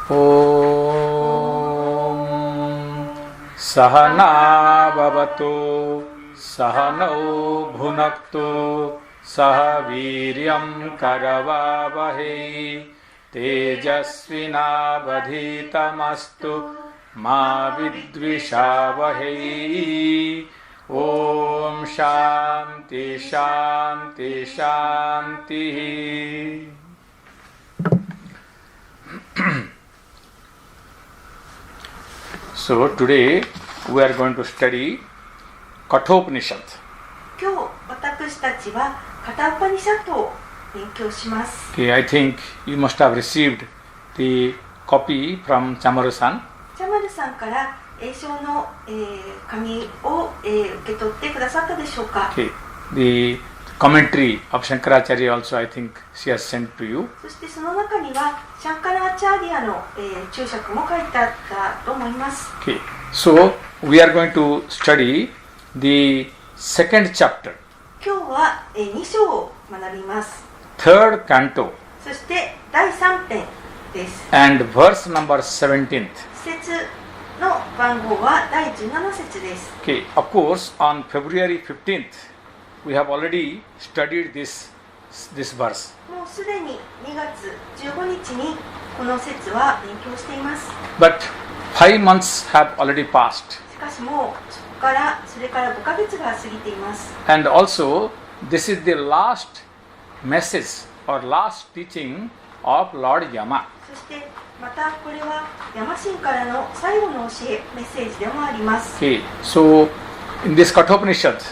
ॐ सहना भवतु सहनौ भुनक्तु सह वीर्यं करवावहै तेजस्विनावधीतमस्तु मा विद्विषावहै। ॐ शान्ति शान्ति शान्तिः। So today we are going to study Kathopanishad. 今日私たちはカタウパニシャットを勉強します。 Okay, I think you must have received the copy from Chamaru-san. チャマルさんから英書の、紙を、受け取ってくださったでしょうか。 Okay, the commentary of Shankaracharya also I think she has sent to you. そしてその中にはシャンカラーチャーリアの、注釈も書いてあったと思います。 Okay, so we are going to study the second chapter, 今日は、2章を学びます。 third canto, そして第3編です。 and verse number 17th. 節の番号は第17節です。 Okay, of course on February 15th we have already studied this verse. もうすでに2月15日にこの節は勉強しています。 But 5 months have already passed. しかしもうそれから5ヶ月が過ぎています。 And also, this is the last message or last teaching of Lord Yama. そしてまたこれはヤマ神からの最後の教え、メッセージでもあります。 Okay, so in this Kathopanishad,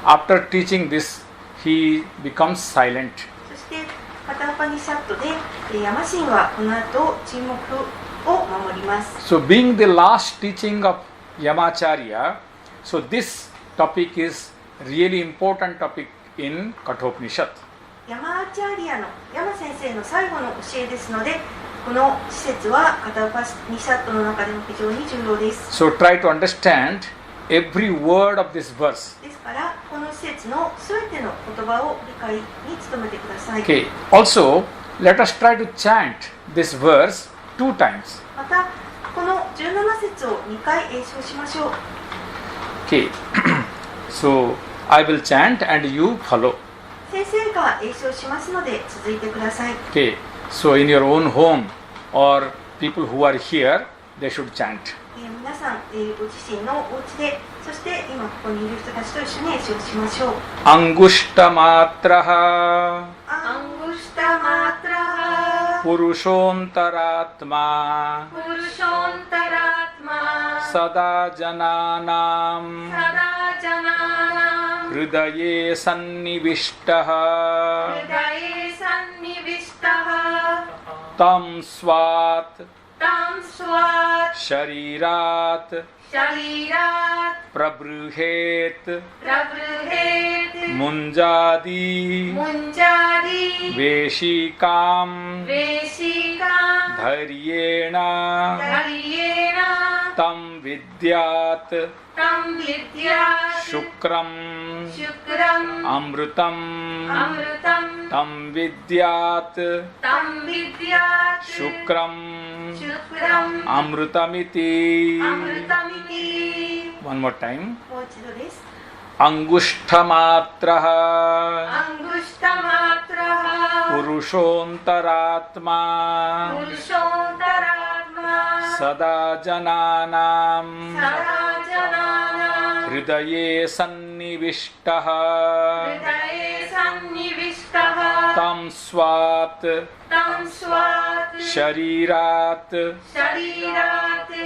after teaching this, he becomes silent. そしてカタウパニシャットでヤマ神はこの後沈黙を守ります。 So being the last teaching of Yamacharya, so this topic is really important topic in Kathopanishad. ヤマアチャーリアのヤマ先生の最後の教えですので、この施設はカタウパニシャットの中でも非常に重要です。 So try to understand every word of this verse. ですからこの施設のすべての言葉を理解に努めてください。 Okay, also let us try to chant this verse 2 times. またこの17節を2回詠唱しましょう。 Okay, so I will chant and you follow. 先生が詠唱しますので続いてください。 Okay, so in your own home or people who are here, they should chant. 皆さん、ご自身のお家で、そして今ここにいる人たちと一緒に詠唱しましょう。 Angushta-matraha Angushta-matraha Purushontaraatma Sada jananam Hridaye sannivishtaha Tam swat Sharirat Prabruhet Munjadi Veshikam Dharyena Tam Vidyat Shukram Amrutam Tam Vidyat Shukram Amrutamiti. One more time. もう一度です。 Angushthamatraha Angushta-matraha Purushontaraatma Sada jananam Hridaye sannivishtaha Tam swat Sharirat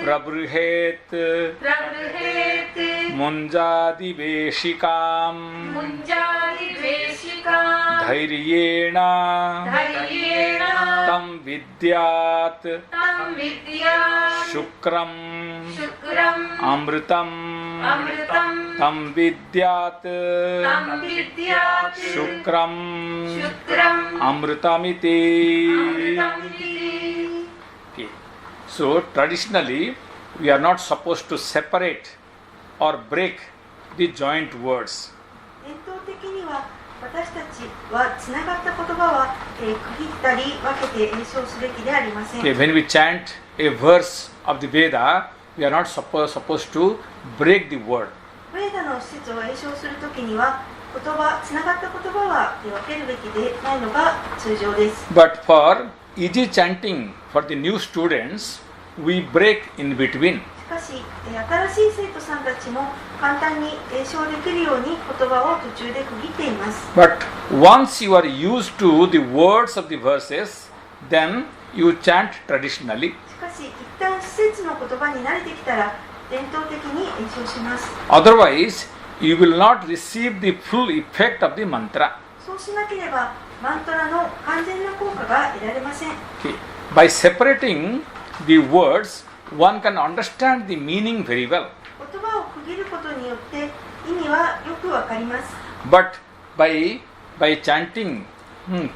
Prabruhet Munjadi Veshikam Dhairyena Tam Vidyat Shukram Amrutam Tam Vidyat Shukram Amrutamiti. Okay. So traditionally we are not supposed to separate or break the joint words. 伝統的には私たちはつながった言葉は区切ったり分けて演唱すべきでありません。Okay, when we chant a verse of the Veda, we are not supposed to break the word. ヴェーダの施設を詠唱するときには言葉、つながった言葉は分けるべきでないのが通常です。 But for easy chanting for the new students, we break in between. しかし、新しい生徒さんたちも簡単に詠唱できるように言葉を途中で区切っています。 But once you are used to the words of the verses, then you chant traditionally. しかし、一旦施設の言葉に慣れてきたら伝統的に詠唱します。 Otherwise, you will not receive the full effect of the mantra. そうしなければマントラの完全な効果が得られません。 Okay. By separating the words, one can understand the meaning very well. 言葉を区切ることによって意味はよくわかります。 But by chanting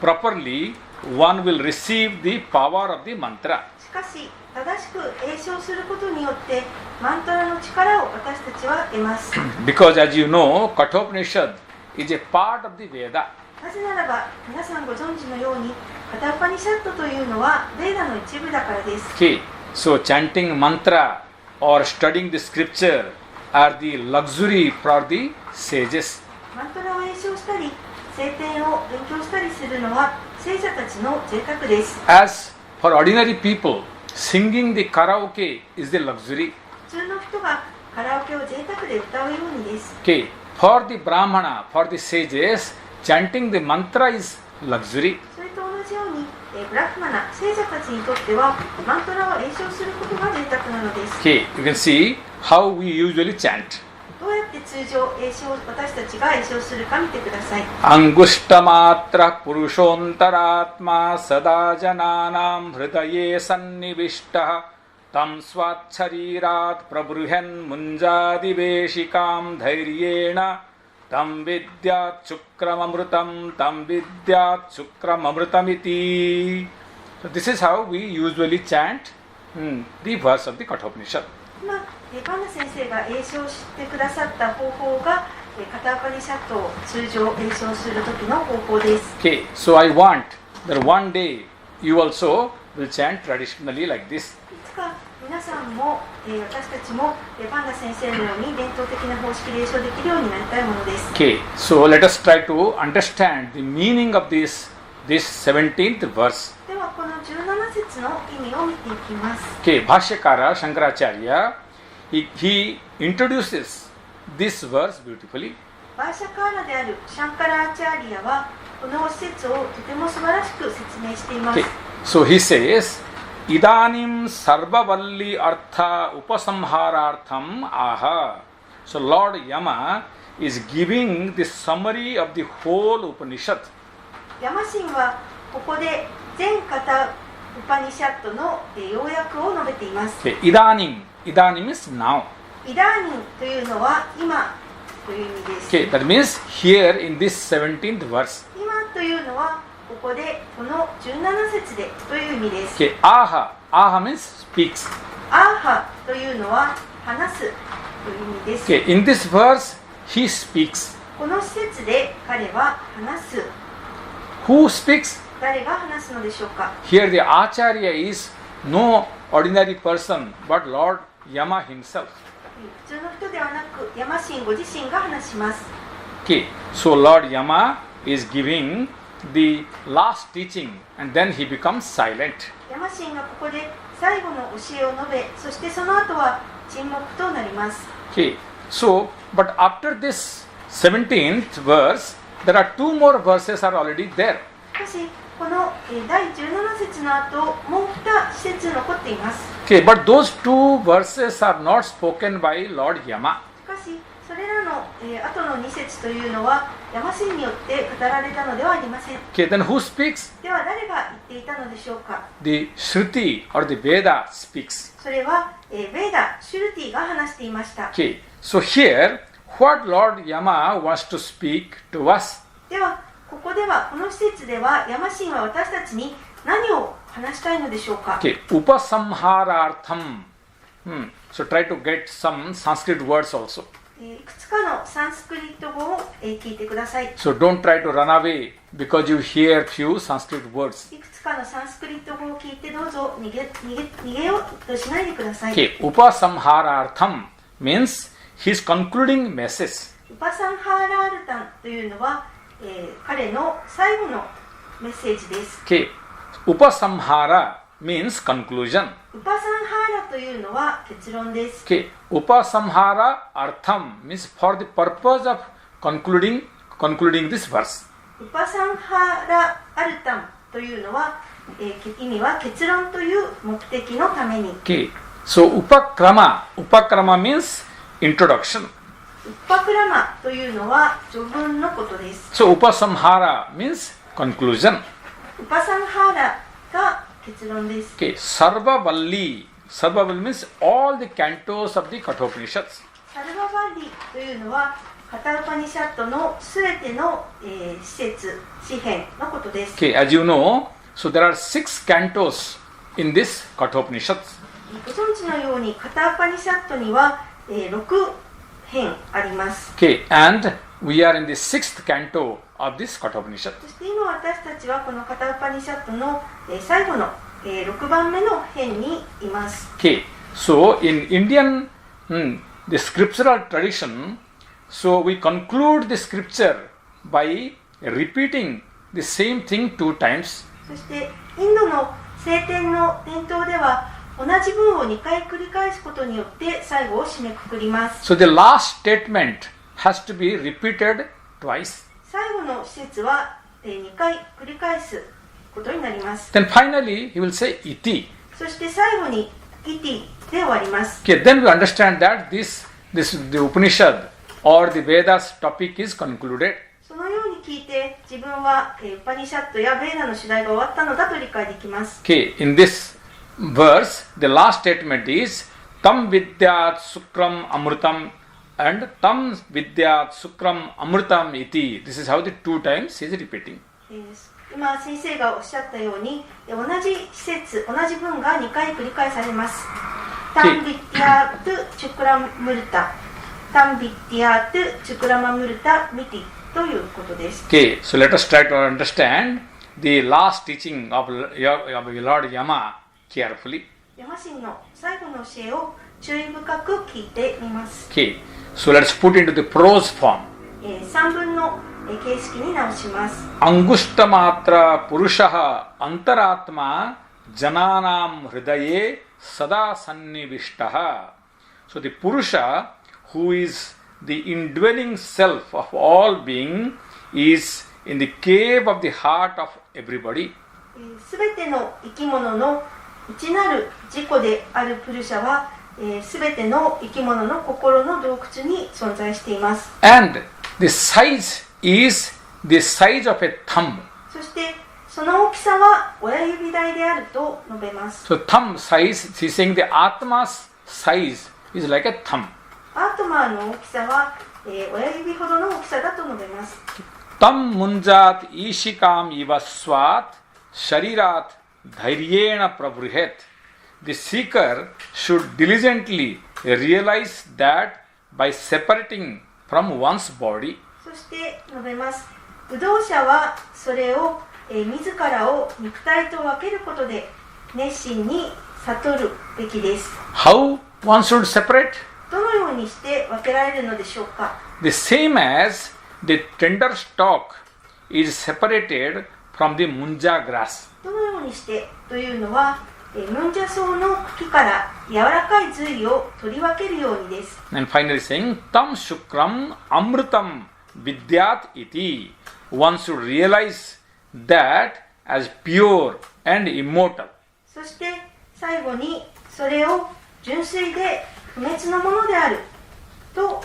properly, one will receive the power of the mantra. しかし、正しく詠唱することによってマントラの力を私たちは得ます。 Because as you know, Kathopanishad is a part of the Veda. なぜならば、皆さんご存知のように、カタウパニシャットというのはベーダの一部だからです。 Okay. So chanting mantra or studying the scripture are the luxury for the sages. マントラを詠唱したり、聖典を勉強したりするのは聖者たちの贅沢です。 As for ordinary people, singing the karaoke is the luxury. 普通の人がカラオケを贅沢で歌うようにです。 Okay. For the brahmana, for the sages, chanting the mantra is luxury. それと同じように、ブラフマナ、聖者たちにとってはマントラを詠唱することが贅沢なのです。 Okay. You can see how we usually chant. どうやって通常私たちが詠唱するか見てください。 Angushtamatra purushontaraatma sada jananam hridaye sannivishtaha tam swacharirat prabruhen munjadiveshikam dhairyena tam vidyat chukramamrutam iti. So this is how we usually chant the verse of the Kathopanishad. 今、パンダ先生が詠唱してくださった方法がカタウパニシャットを通常詠唱する時の方法です。 Okay, so I want that one day you also will chant traditionally like this. いつか皆さんも、私たちもパンダ先生のように伝統的な方式で詠唱できるようになりたいものです。 Okay, so let us try to understand the meaning of this 17th verse. ではこの17節の意味を見ていきます。 Okay, Bhashyakara Shankaracharya, he introduces this verse beautifully. バーシャカーラであるシャンカラアチャーリアはこの施設をとても素晴らしく説明しています。 Okay, so he says, Idanim sarvavalli artha upasamharartham aha. So Lord Yama is giving the summary of the whole Upanishad. ヤマシンはここで全カタウパニシャットの要約を述べています。 Okay, Idanim is now. イダーニンというのは今という意味です。 Okay, that means here in this 17th verse. 今というのはここでこの17節でという意味です。 Okay, aha means speaks. アーハというのは話すという意味です。 Okay, in this verse he speaks. この施設で彼は話す。 Who speaks? 誰が話すのでしょうか。 Here the Acharya is no ordinary person but Lord Yama himself. 普通の人ではなくヤマシンご自身が話します。 Okay, so Lord Yama is giving the last teaching and then he becomes silent. ヤマシンがここで最後の教えを述べ、そしてその後は沈黙となります。 Okay, so but after this 17th verse, there are two more verses are already there. しかし、この第17節の後、もう2施設残っています。 Okay, but those two verses are not spoken by Lord Yama. しかし、それらの後の2節というのは、ヤマシンによって語られたのではありません。 Okay, then who speaks? では誰が言っていたのでしょうか。 The Shruti or the Veda speaks. それは、ベーダ、シュルティが話していました。 Okay, so here, what Lord Yama wants to speak to us? では、ここでは、この施設では、ヤマシンは私たちに何を話したいのでしょうか。 Okay, upasamharartham. So try to get some Sanskrit words also. いくつかのサンスクリット語を聞いてください。 So don't try to run away because you hear few Sanskrit words. いくつかのサンスクリット語を聞いてどうぞ逃げようとしないでください。 Okay, Upasamharartham means his concluding message. ウパサンハーラールタンというのは、彼の最後のメッセージです。 Okay, Upasamhara means conclusion. ウパサンハーラというのは結論です。 Okay, Upasamhara artham means for the purpose of concluding this verse. ウパサンハーラアルタンというのは、意味は結論という目的のために。 Okay, so Upakrama means introduction. ウパクラマというのは序文のことです。 So Upasamhara means conclusion. ウパサンハーラが結論です。 Okay, Sarvavalli means all the cantos of the Kathopanishads. サルババッリというのはカタウパニシャットのすべての、施設、詩編のことです。 Okay, as you know, so there are 6 cantos in this Kathopanishads. ご存知のようにカタウパニシャットには、6編あります。 Okay, and we are in the 6th canto of this Kathopanishad. そして今私たちはこのカタウパニシャットの、最後の、6番目の編にいます。 Okay, so in Indian, the scriptural tradition, so we conclude the scripture by repeating the same thing 2 times. そしてインドの聖典の伝統では同じ文を2回繰り返すことによって最後を締めくくります。 So the last statement has to be repeated twice. 最後の施設は2回繰り返すことになります。 Then finally he will say iti. そして最後にイティで終わります。 Okay, then we understand that the Upanishad or the Vedas topic is concluded. そのように聞いて自分はウパニシャットやベーダの主題が終わったのだと理解できます。 Okay, in this verse, the last statement is Tam Vidyat Sukram Amrutam and Tam Vidyat Sukram Amrutam iti. This is how the 2 times he is repeating. 今先生がおっしゃったように同じ施設、同じ文が2回繰り返されます。タンビティアートチュクラムルタ、タンビティアートチュクラマムルタミティということです。 Okay, so let us try to understand the last teaching of Lord Yama carefully. ヤマ神の最後の教えを注意深く聞いてみます。 Okay, so let's put into the prose form. 3文の形式に直します。 Angushtamatra Purushaha Antaratma Jananam Hridaye Sada Sannivishtaha. So the Purusha, who is the indwelling self of all being, is in the cave of the heart of everybody. すべての生き物の内なる自己であるプルシャは、すべての生き物の心の洞窟に存在しています。 And the size is the size of a thumb. そしてその大きさは親指大であると述べます。 So thumb size, he's saying the Atma's size is like a thumb. アートマーの大きさは、親指ほどの大きさだと述べます。 Tam munjat ishikam ivaswat sharirat dhairyena prabhuhet. The seeker should diligently realize that by separating from one's body. そして述べます。武道者はそれを、自らを肉体と分けることで熱心に悟るべきです。 How one should separate? どのようにして分けられるのでしょうか。 The same as the tender stalk is separated from the munja grass. どのようにしてというのは、ムンジャ草の茎から柔らかい髄を取り分けるようにです。 And finally saying, Tam shukram amrutam vidyat iti. One should realize that as pure and immortal. そして最後にそれを純粋で不滅のものであると、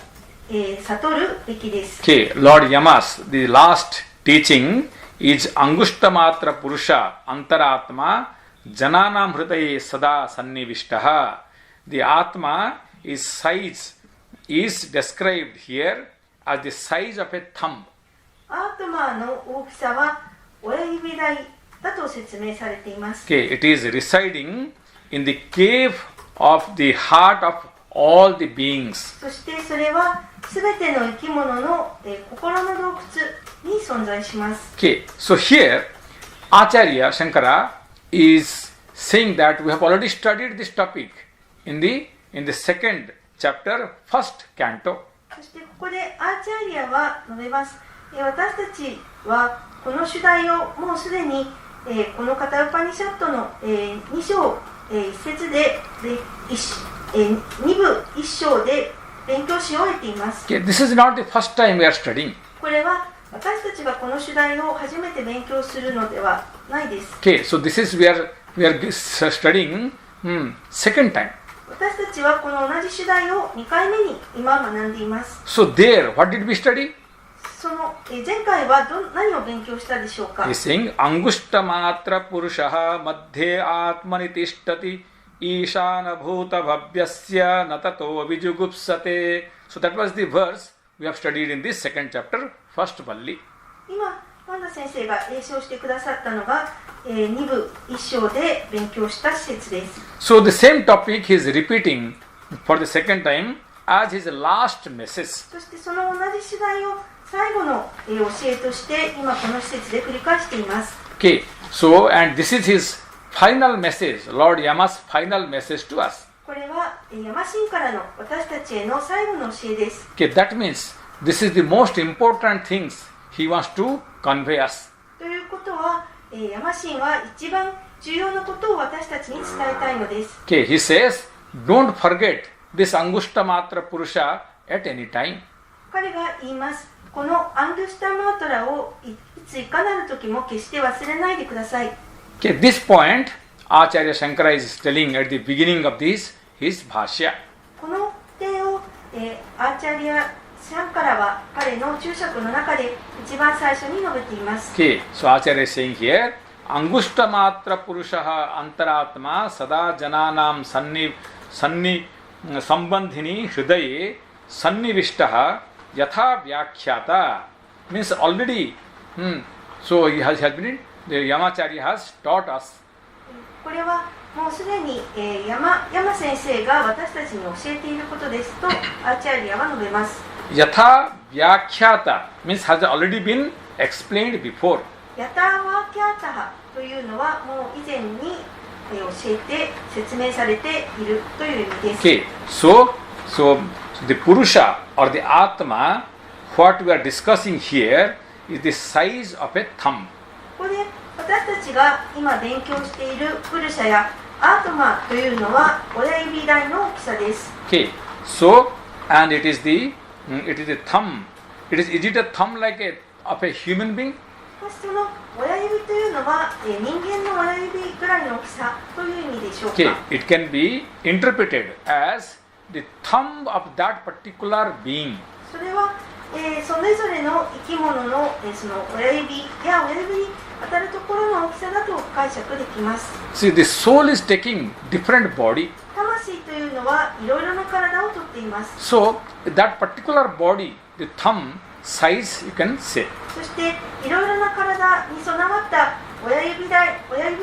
悟るべきです。 Okay, Lord Yamas, the last teaching is Angushtamatra Purusha Antaratma Jananam Hridaye Sada Sannivishtaha. The Atma is size is described here as the size of a thumb. アートマーの大きさは親指大だと説明されています。 Okay, it is residing in the cave of the heart of all the beings. そしてそれはすべての生き物の、心の洞窟に存在します。Okay, so here Acharya Shankara is saying that we have already studied this topic in the second chapter, first canto. そしてここでアーチャーリアは述べます。私たちはこの主題をもうすでに、このカタウパニシャットの、2章、1節で、2部1章で勉強し終えています。Okay, this is not the first time we are studying. これは私たちがこの主題を初めて勉強するのではないです。Okay, so this is we are studying second time. 私たちはこの同じ主題を2回目に今学んでいます。So there, what did we study? その前回は何を勉強したでしょうか。 He is saying, Angushta matra purushaha madhye atmani tishtati ishana bhuta bhavyasya natato vijugupsate. So that was the verse we have studied in this second chapter, first valli. 今、ワンダ先生が詠唱してくださったのが、2部1章で勉強した施設です。So the same topic he is repeating for the second time as his last message. そしてその同じ主題を最後の教えとして今この施設で繰り返しています。Okay, so and this is his final message, Lord Yama's final message to us. これはヤマ神からの私たちへの最後の教えです。Okay, that means this is the most important things he wants to convey us. ということは、ヤマ神は一番重要なことを私たちに伝えたいのです。Okay, he says, don't forget this Angushta Matra Purusha at any time. 彼が言います。このアングシュタマートラをいついかなる時も決して忘れないでください。Okay, this point Acharya Shankara is telling at the beginning of his Bhashya. この点を、アーチャリア・シャンカラは彼の注釈の中で一番最初に述べています。Okay, so Acharya is saying here, Angushta Matra Purushaha Antaratma Sada Jananam Sambandhini Hridaye Sannivishtaha Yatha Vyakhyata. Means already, so he has been, the Yamacharya has taught us. これはもうすでに、山先生が私たちに教えていることですとアーチャリアは述べます。Yatha Vyakhyata means has already been explained before. ヤタワキャータハというのはもう以前に、教えて説明されているという意味です。Okay, so the Purusha or the Atma, what we are discussing here is the size of a thumb. ここで私たちが今勉強しているプルシャやアートマというのは親指大の大きさです。Okay, so and it is the thumb. Is it a thumb like of a human being? その親指というのは、人間の親指ぐらいの大きさという意味でしょうか。Okay, it can be interpreted as the thumb of that particular being. それは、それぞれの生き物の、その親指や親指に当たるところの大きさだと解釈できます。See, the soul is taking different body. 魂というのはいろいろな体をとっています。So that particular body, the thumb size, you can say. そしていろいろな体に備わった親指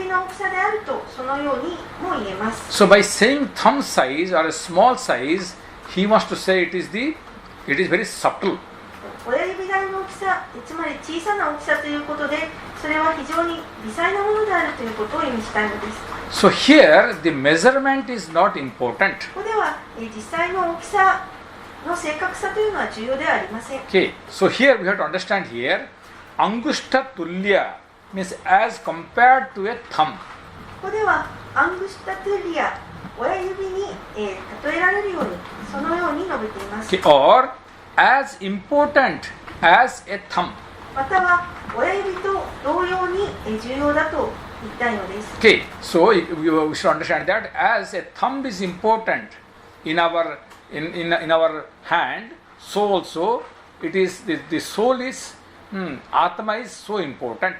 の大きさであるとそのようにも言えます。So by saying thumb size or a small size, he wants to say it is very subtle. 親指大の大きさ、つまり小さな大きさということで、それは非常に微細なものであるということを意味したいのです。So here the measurement is not important. ここでは実際の大きさの正確さというのは重要ではありません。Okay, so here we have to understand here, Angushta Tulya means as compared to a thumb. ここではアングシュタトゥリア、親指に、例えられるように、そのように述べています。Okay, or as important as a thumb. または親指と同様に重要だと言いたいのです。Okay, so we should understand that as a thumb is important in our hand, so also it is the soul is Atma is so important.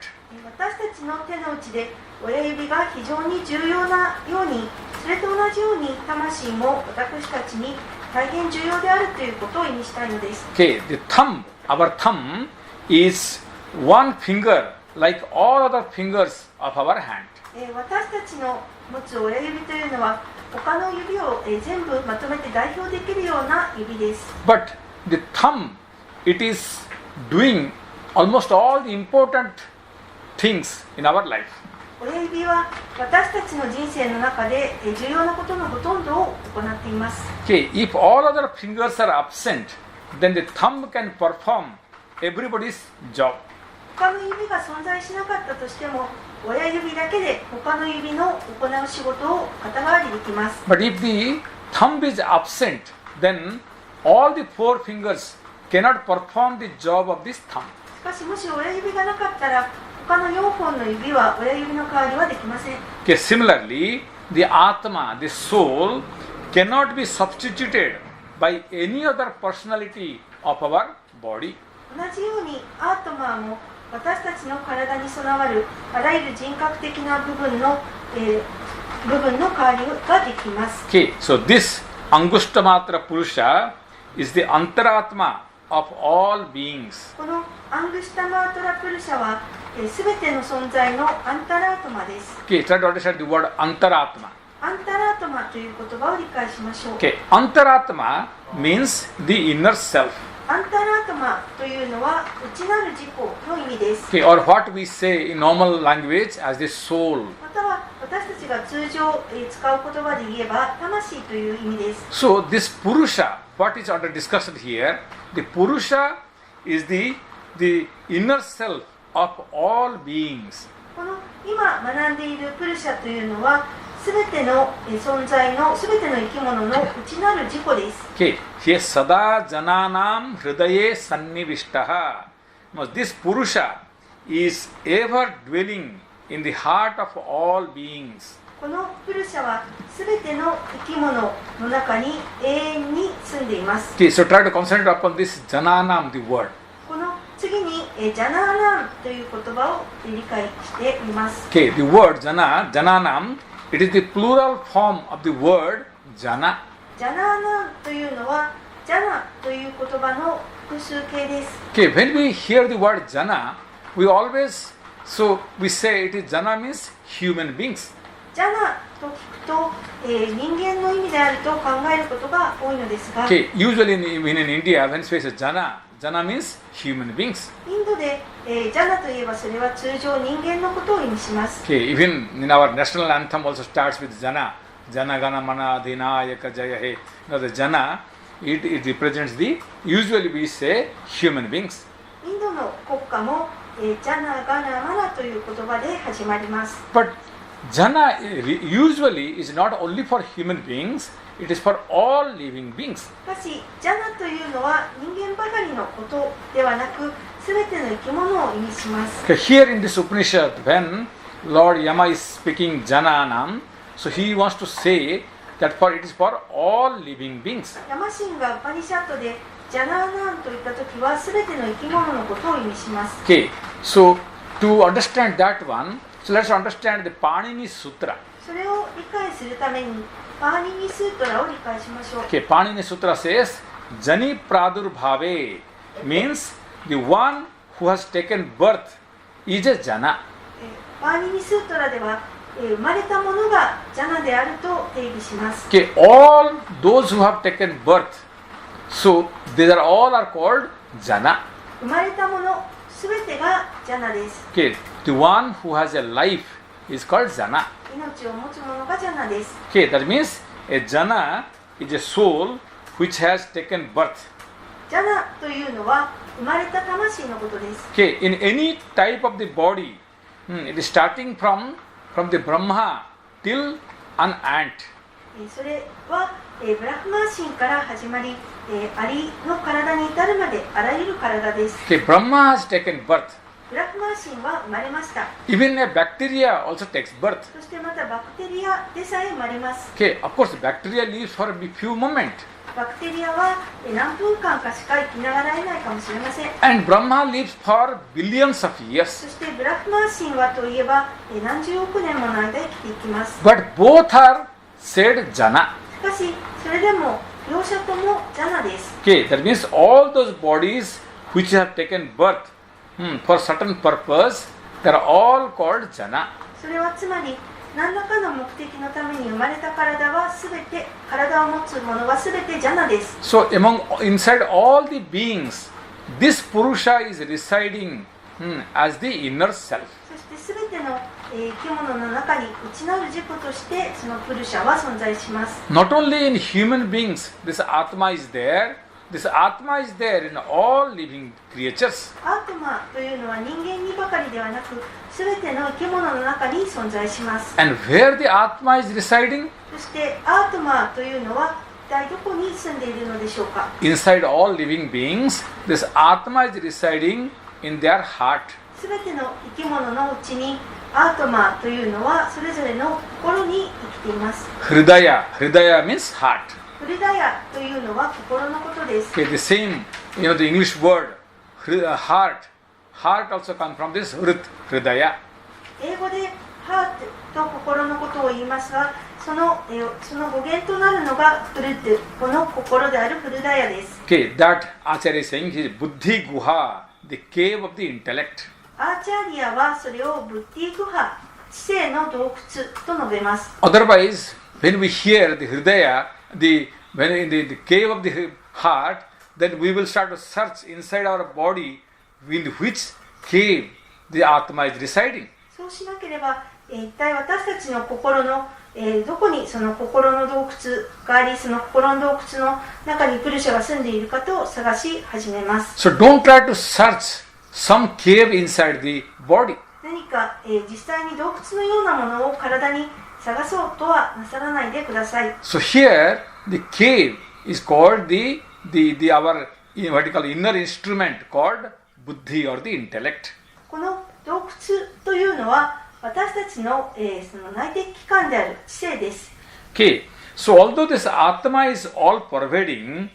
私たちの手の内で親指が非常に重要なように、それと同じように魂も私たちに大変重要であるということを意味したいのです。Okay, the thumb, our thumb is one finger like all other fingers of our hand. 私たちの持つ親指というのは他の指を全部まとめて代表できるような指です。But the thumb, it is doing almost all the important things in our life. 親指は私たちの人生の中で重要なことのほとんどを行っています。 Okay, if all other fingers are absent, then the thumb can perform everybody's job. 他の指が存在しなかったとしても、親指だけで他の指の行う仕事を肩代わりできます。 But if the thumb is absent, then all the four fingers cannot perform the job of this thumb. しかし、もし親指がなかったら、他の4本の指は親指の代わりはできません。 Okay, similarly, the Atma, the soul, cannot be substituted by any other personality of our body. 同じようにアートマーも私たちの体に備わるあらゆる人格的な部分の代わりができます。 Okay, so this Angushtamatra Purusha is the Antaratma of all beings. このアングシュタマートラプルシャはすべての存在のアンタラートマです。 Okay, try to understand the word Antaratma. アンタラートマという言葉を理解しましょう。 Okay, Antaratma means the inner self. アンタラートマというのは内なる自己の意味です。 Okay, or what we say in normal language as the soul. または私たちが通常使う言葉で言えば魂という意味です。 So this Purusha, what is under discussion here, the Purusha is the inner self of all beings. この今学んでいるプルシャというのはすべての存在のすべての生き物の内なる自己です。 Okay, here Sada Jananam Hridaye Sannivishtaha. Now this Purusha is ever dwelling in the heart of all beings. このプルシャはすべての生き物の中に永遠に住んでいます。 Okay, so try to concentrate upon this Jananam, the word. この次にジャナーナンという言葉を理解してみます。 Okay, the word Jananam, it is the plural form of the word Jana. ジャナーナンというのはジャナという言葉の複数形です。 Okay, when we hear the word Jana, we always, so we say it is Jana means human beings. ジャナと聞くと、人間の意味であると考えることが多いのですが、 Okay, usually in India, when we say Jana, Jana means human beings. インドで、ジャナといえばそれは通常人間のことを意味します。 Okay, even in our national anthem also starts with Jana. Jana Gana Mana Dhinayaka Jaya He. Now the Jana, it represents usually we say human beings. インドの国歌も、ジャナガナマナという言葉で始まります。 But Jana usually is not only for human beings, it is for all living beings. しかし、ジャナというのは人間ばかりのことではなく、すべての生き物を意味します。 Okay, here in this Upanishad, when Lord Yama is speaking Jananam, so he wants to say that it is for all living beings. ヤマシンがウパニシャットでジャナーナンといったときはすべての生き物のことを意味します。 Okay, so to understand that one, so let's understand the Panini Sutra. それを理解するためにパーニニスートラを理解しましょう。 Okay, Panini Sutra says Jani Pradurbhave means the one who has taken birth is a Jana. パーニニスートラでは、生まれたものがジャナであると定義します。 Okay, all those who have taken birth, so these are all are called Jana. 生まれたものすべてがジャナです。 Okay, the one who has a life is called Jana. 命を持つものがジャナです。 Okay, that means a Jana is a soul which has taken birth. ジャナというのは生まれた魂のことです。 Okay, in any type of the body, it is starting from the Brahma till an ant. それは、ブラフマー神から始まり、アリの体に至るまであらゆる体です。 Okay, Brahma has taken birth. ブラフマー神は生まれました。 Even a bacteria also takes birth. そしてまたバクテリアでさえ生まれます。 Okay, of course, bacteria lives for a few moments. バクテリアは何分間かしか生きながらえないかもしれません。 And Brahma lives for billions of years. そしてブラフマー神はといえば何十億年もの間生きていきます。 But both are said Jana. しかしそれでも両者ともジャナです。 Okay, that means all those bodies which have taken birth for certain purpose, they are all called Jana. それはつまり何らかの目的のために生まれた体はすべて、体を持つものはすべてジャナです。So inside all the beings, this Purusha is residing as the inner self. そしてすべての生き物の中に内なる自己としてそのプルシャは存在します。Not only in human beings, this Atma is there. This Atma is there in all living creatures. アートマというのは人間にばかりではなく、すべての生き物の中に存在します。 And where the Atma is residing? そしてアートマというのは一体どこに住んでいるのでしょうか。 Inside all living beings, this Atma is residing in their heart. すべての生き物のうちにアートマというのはそれぞれの心に生きています。 Hridaya means heart. フルダヤというのは心のことです。 Okay, the same, the English word, heart. Heart also comes from this Hridaya. 英語でハートと心のことを言いますが、その語源となるのがフルト、この心であるフルダヤです。 Okay, that Acharya is saying is Buddhi Guha, the cave of the intellect. アーチャーリアはそれをブッディグハ、知性の洞窟と述べます。 Otherwise, when we hear the Hridaya, when in the cave of the heart, then we will start to search inside our body in which cave the Atma is residing. そうしなければ、一体私たちの心の、どこにその心の洞窟があり、その心の洞窟の中にプルシャが住んでいるかと探し始めます。 So don't try to search some cave inside the body. 何か、実際に洞窟のようなものを体に探そうとはなさらないでください。 So here the cave is called our what you call inner instrument called buddhi or the intellect. この洞窟というのは私たちの、その内的器官である知性です。 Okay, so although this Atma is all pervading,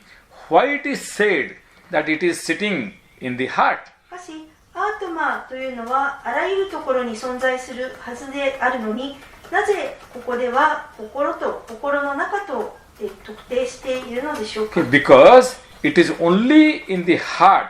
why it is said that it is sitting in the heart? しかしアートマというのはあらゆるところに存在するはずであるのに、なぜここでは心と心の中と特定しているのでしょうか。 Okay, because it is only in the heart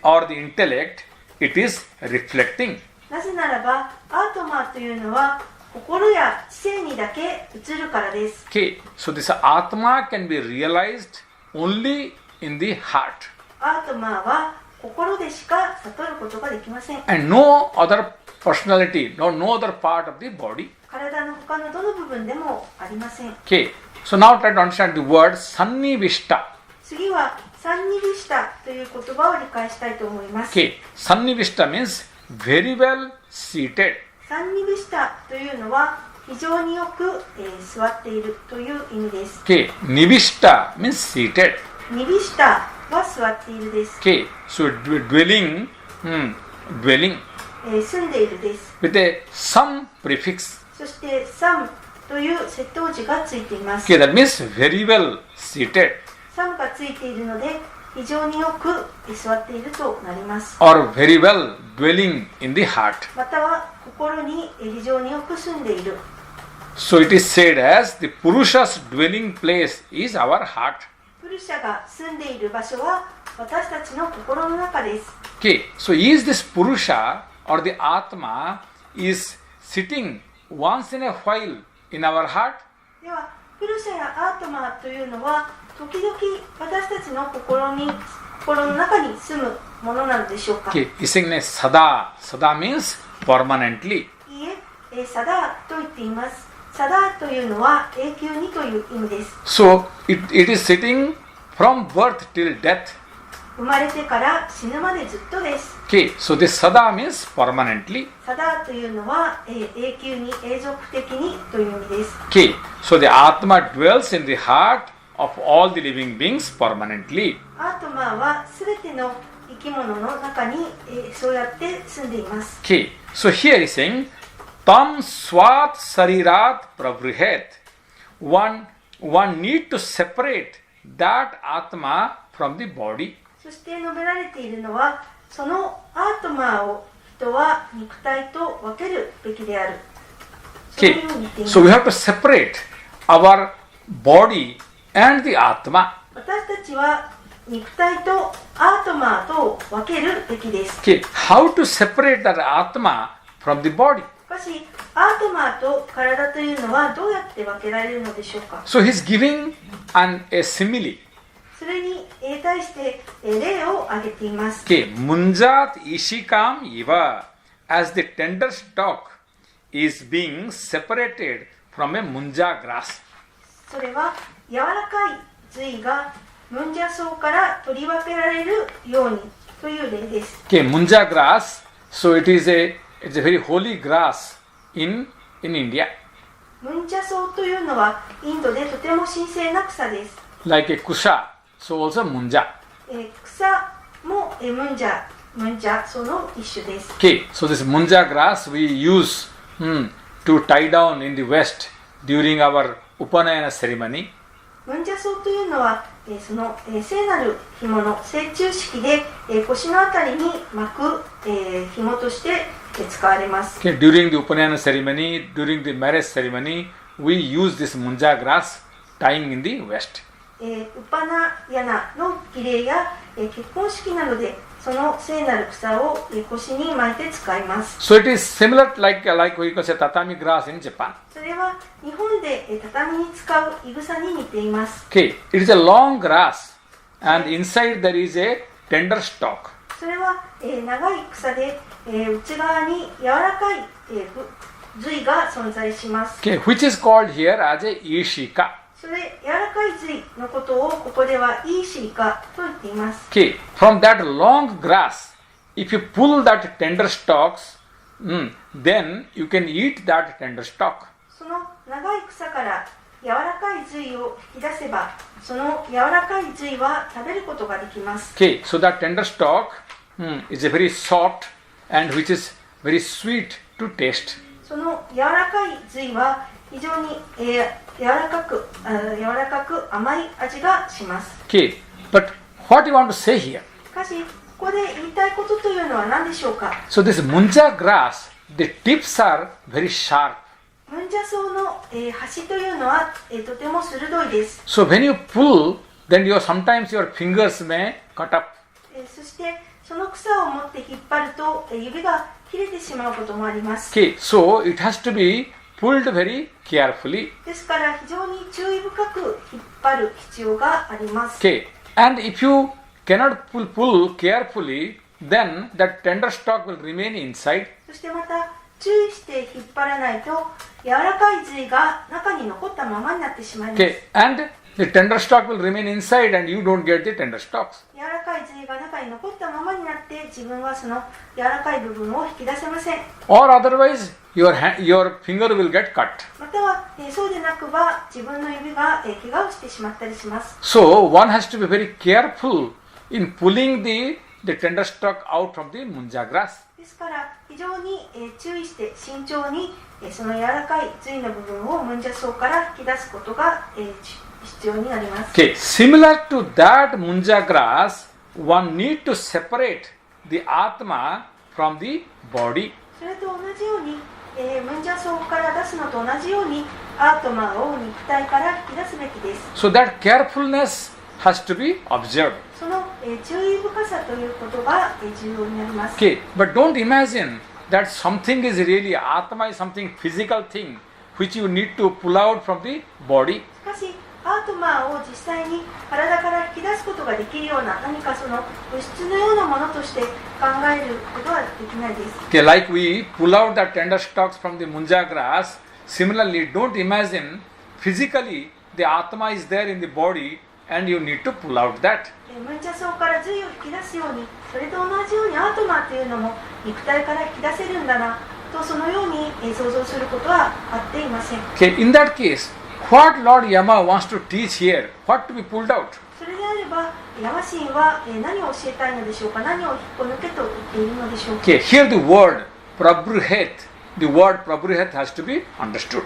or the intellect it is reflecting. なぜならばアートマというのは心や知性にだけ映るからです。 Okay, so this Atma can be realized only in the heart. アートマは心でしか悟ることができません。 And no other personality, no other part of the body. 体の他のどの部分でもありません。 Okay, so now try to understand the word Sannivishta. 次はサンニビシタという言葉を理解したいと思います。 Okay, Sannivishta means very well seated. サンニビシタというのは非常によく、座っているという意味です。 Okay, Nivishta means seated. ニビシタは座っているです。 Okay, so dwelling, dwelling 住んでいるです。 with a some prefix. そしてサムという接頭字がついています。 Okay, that means very well seated サムがついているので非常によく座っているとなります。 or very well dwelling in the heart. または心に非常によく住んでいる。 So it is said as the Purusha's dwelling place is our heart. プルシャが住んでいる場所は私たちの心の中です。 Okay, so is this Purusha or the Atma is sitting once in a while in our heart? ではプルシャやアートマというのは時々私たちの心の中に住むものなのでしょうか。 Okay, is saying Sada. Sada means permanently. いいえ、サダーと言っています。サダーというのは永久にという意味です。 So it is sitting from birth till death. 生まれてから死ぬまでずっとです。 Okay, so this Sada means permanently. サダーというのは、永久に永続的にという意味です。 Okay, so the Atma dwells in the heart of all the living beings permanently. アートマはすべての生き物の中に、そうやって住んでいます。 Okay, so here is saying Tam swat sarirat pravrihet. One need to separate that Atma from the body. そして述べられているのは、そのアートマを人は肉体と分けるべきである。そういう Okay, ふうに言っています。 so we have to separate our body and the Atma. 私たちは肉体とアートマと分けるべきです。 Okay, how to separate that Atma from the body? しかしアートマーと体というのはどうやって分けられるのでしょうか。 So he's giving a simile. それに対して例を挙げています。 Okay, munjat ishikam iva, as the tender stalk is being separated from a munja grass. それは柔らかい髄がムンジャ草から取り分けられるようにという例です。 Okay, munja grass. So it's a very holy grass in India. ムンジャ草というのはインドでとても神聖な草です。 Like a kusha, so also munja. 草もムンジャ草の一種です。 Okay, so this munja grass we use to tie down in the west during our Upanayana ceremony. ムンジャ草というのはその聖なる紐の聖中式で腰のあたりに巻く紐として使われます。 Okay, during the Upanayana ceremony, during the marriage ceremony, we use this munja grass tying in the west. ウパナヤナの儀礼や結婚式などでその聖なる草を腰に巻いて使います。 So it is similar like we can say tatami grass in Japan. それは日本で畳に使ういぐさに似ています。 Okay, it is a long grass and inside there is a tender stalk. それは長い草で内側に柔らかい髄が存在します。 Okay, which is called here as a ishika. それ柔らかい髄のことをここではイーシーカと言っています。 Okay, from that long grass, if you pull that tender stalks, then you can eat that tender stalk. その長い草から柔らかい髄を引き出せば、その柔らかい髄は食べることができます。 Okay, so that tender stalk is a very soft and which is very sweet to taste. その柔らかい髄は非常に柔らかく甘い味がします。 Okay, but what you want to say here? しかし、ここで言いたいことというのは何でしょうか。 So this munja grass, the tips are very sharp. ムンジャ草の端というのはとても鋭いです。 So when you pull, then sometimes your fingers may cut up. そしてその草を持って引っ張ると指が切れてしまうこともあります。 Okay, so it has to be pulled very carefully. ですから非常に注意深く引っ張る必要があります。 Okay, and if you cannot pull carefully, then that tender stalk will remain inside. そしてまた注意して引っ張らないと柔らかい髄が中に残ったままになってしまいます。 Okay, and the tender stalk will remain inside and you don't get the tender stalks. 柔らかい髄が中に残ったままになって自分はその柔らかい部分を引き出せません。 Or otherwise, your finger will get cut. またはそうでなくば自分の指が怪我をしてしまったりします。 So one has to be very careful in pulling the tender stalk out from the munja grass. ですから非常に注意して慎重にその柔らかい髄の部分をムンジャ草から引き出すことが必要になります。 Okay, similar to that munja grass, one need to separate the atma from the body. それと同じようにムンジャ草から出すのと同じようにアートマを肉体から引き出すべきです。 So that carefulness has to be observed. その注意深さということが重要になります。 Okay, but don't imagine that something is really atma is something physical thing which you need to pull out from the body. しかしアートマを実際に体から引き出すことができるような何かその物質のようなものとして考えることはできないです。 Okay, like we pull out the tender stalks from the munja grass, similarly don't imagine physically the atma is there in the body and you need to pull out that. ムンジャ草から髄を引き出すように、それと同じようにアートマというのも肉体から引き出せるんだなと、そのように想像することはあっていません。 Okay, in that case, what Lord Yama wants to teach here, what to be pulled out? それであれば、ヤマ神は何を教えたいのでしょうか、何を引っこ抜けと言っているのでしょうか。 Okay, here the word prabruhet, the word prabruhet has to be understood.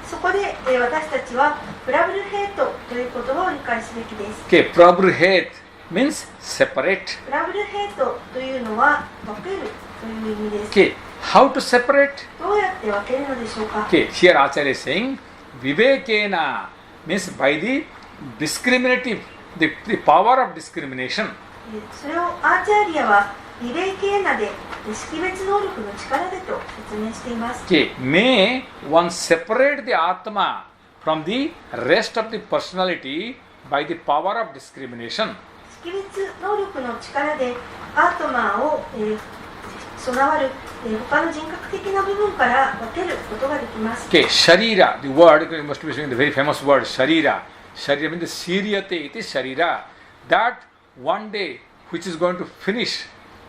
そこで私たちはプラブルヘイトという言葉を理解すべきです。 Okay, prabruhet means separate. プラブルヘイトというのは分けるという意味です。 Okay, how to separate? どうやって分けるのでしょうか。 Okay, here Acharya is saying vivekena means by the discriminative, the power of discrimination. それをアーチャーリアはビベイケーナで識別能力の力でと説明しています。 Okay, may one separate the Atma from the rest of the personality by the power of discrimination. 識別能力の力でアートマーを、備わる、他の人格的な部分から分けることができます。 Okay, Sharira, the word, you must be saying the very famous word, Sharira. Sharira means the Siryate, it is Sharira. That one day which is going to finish,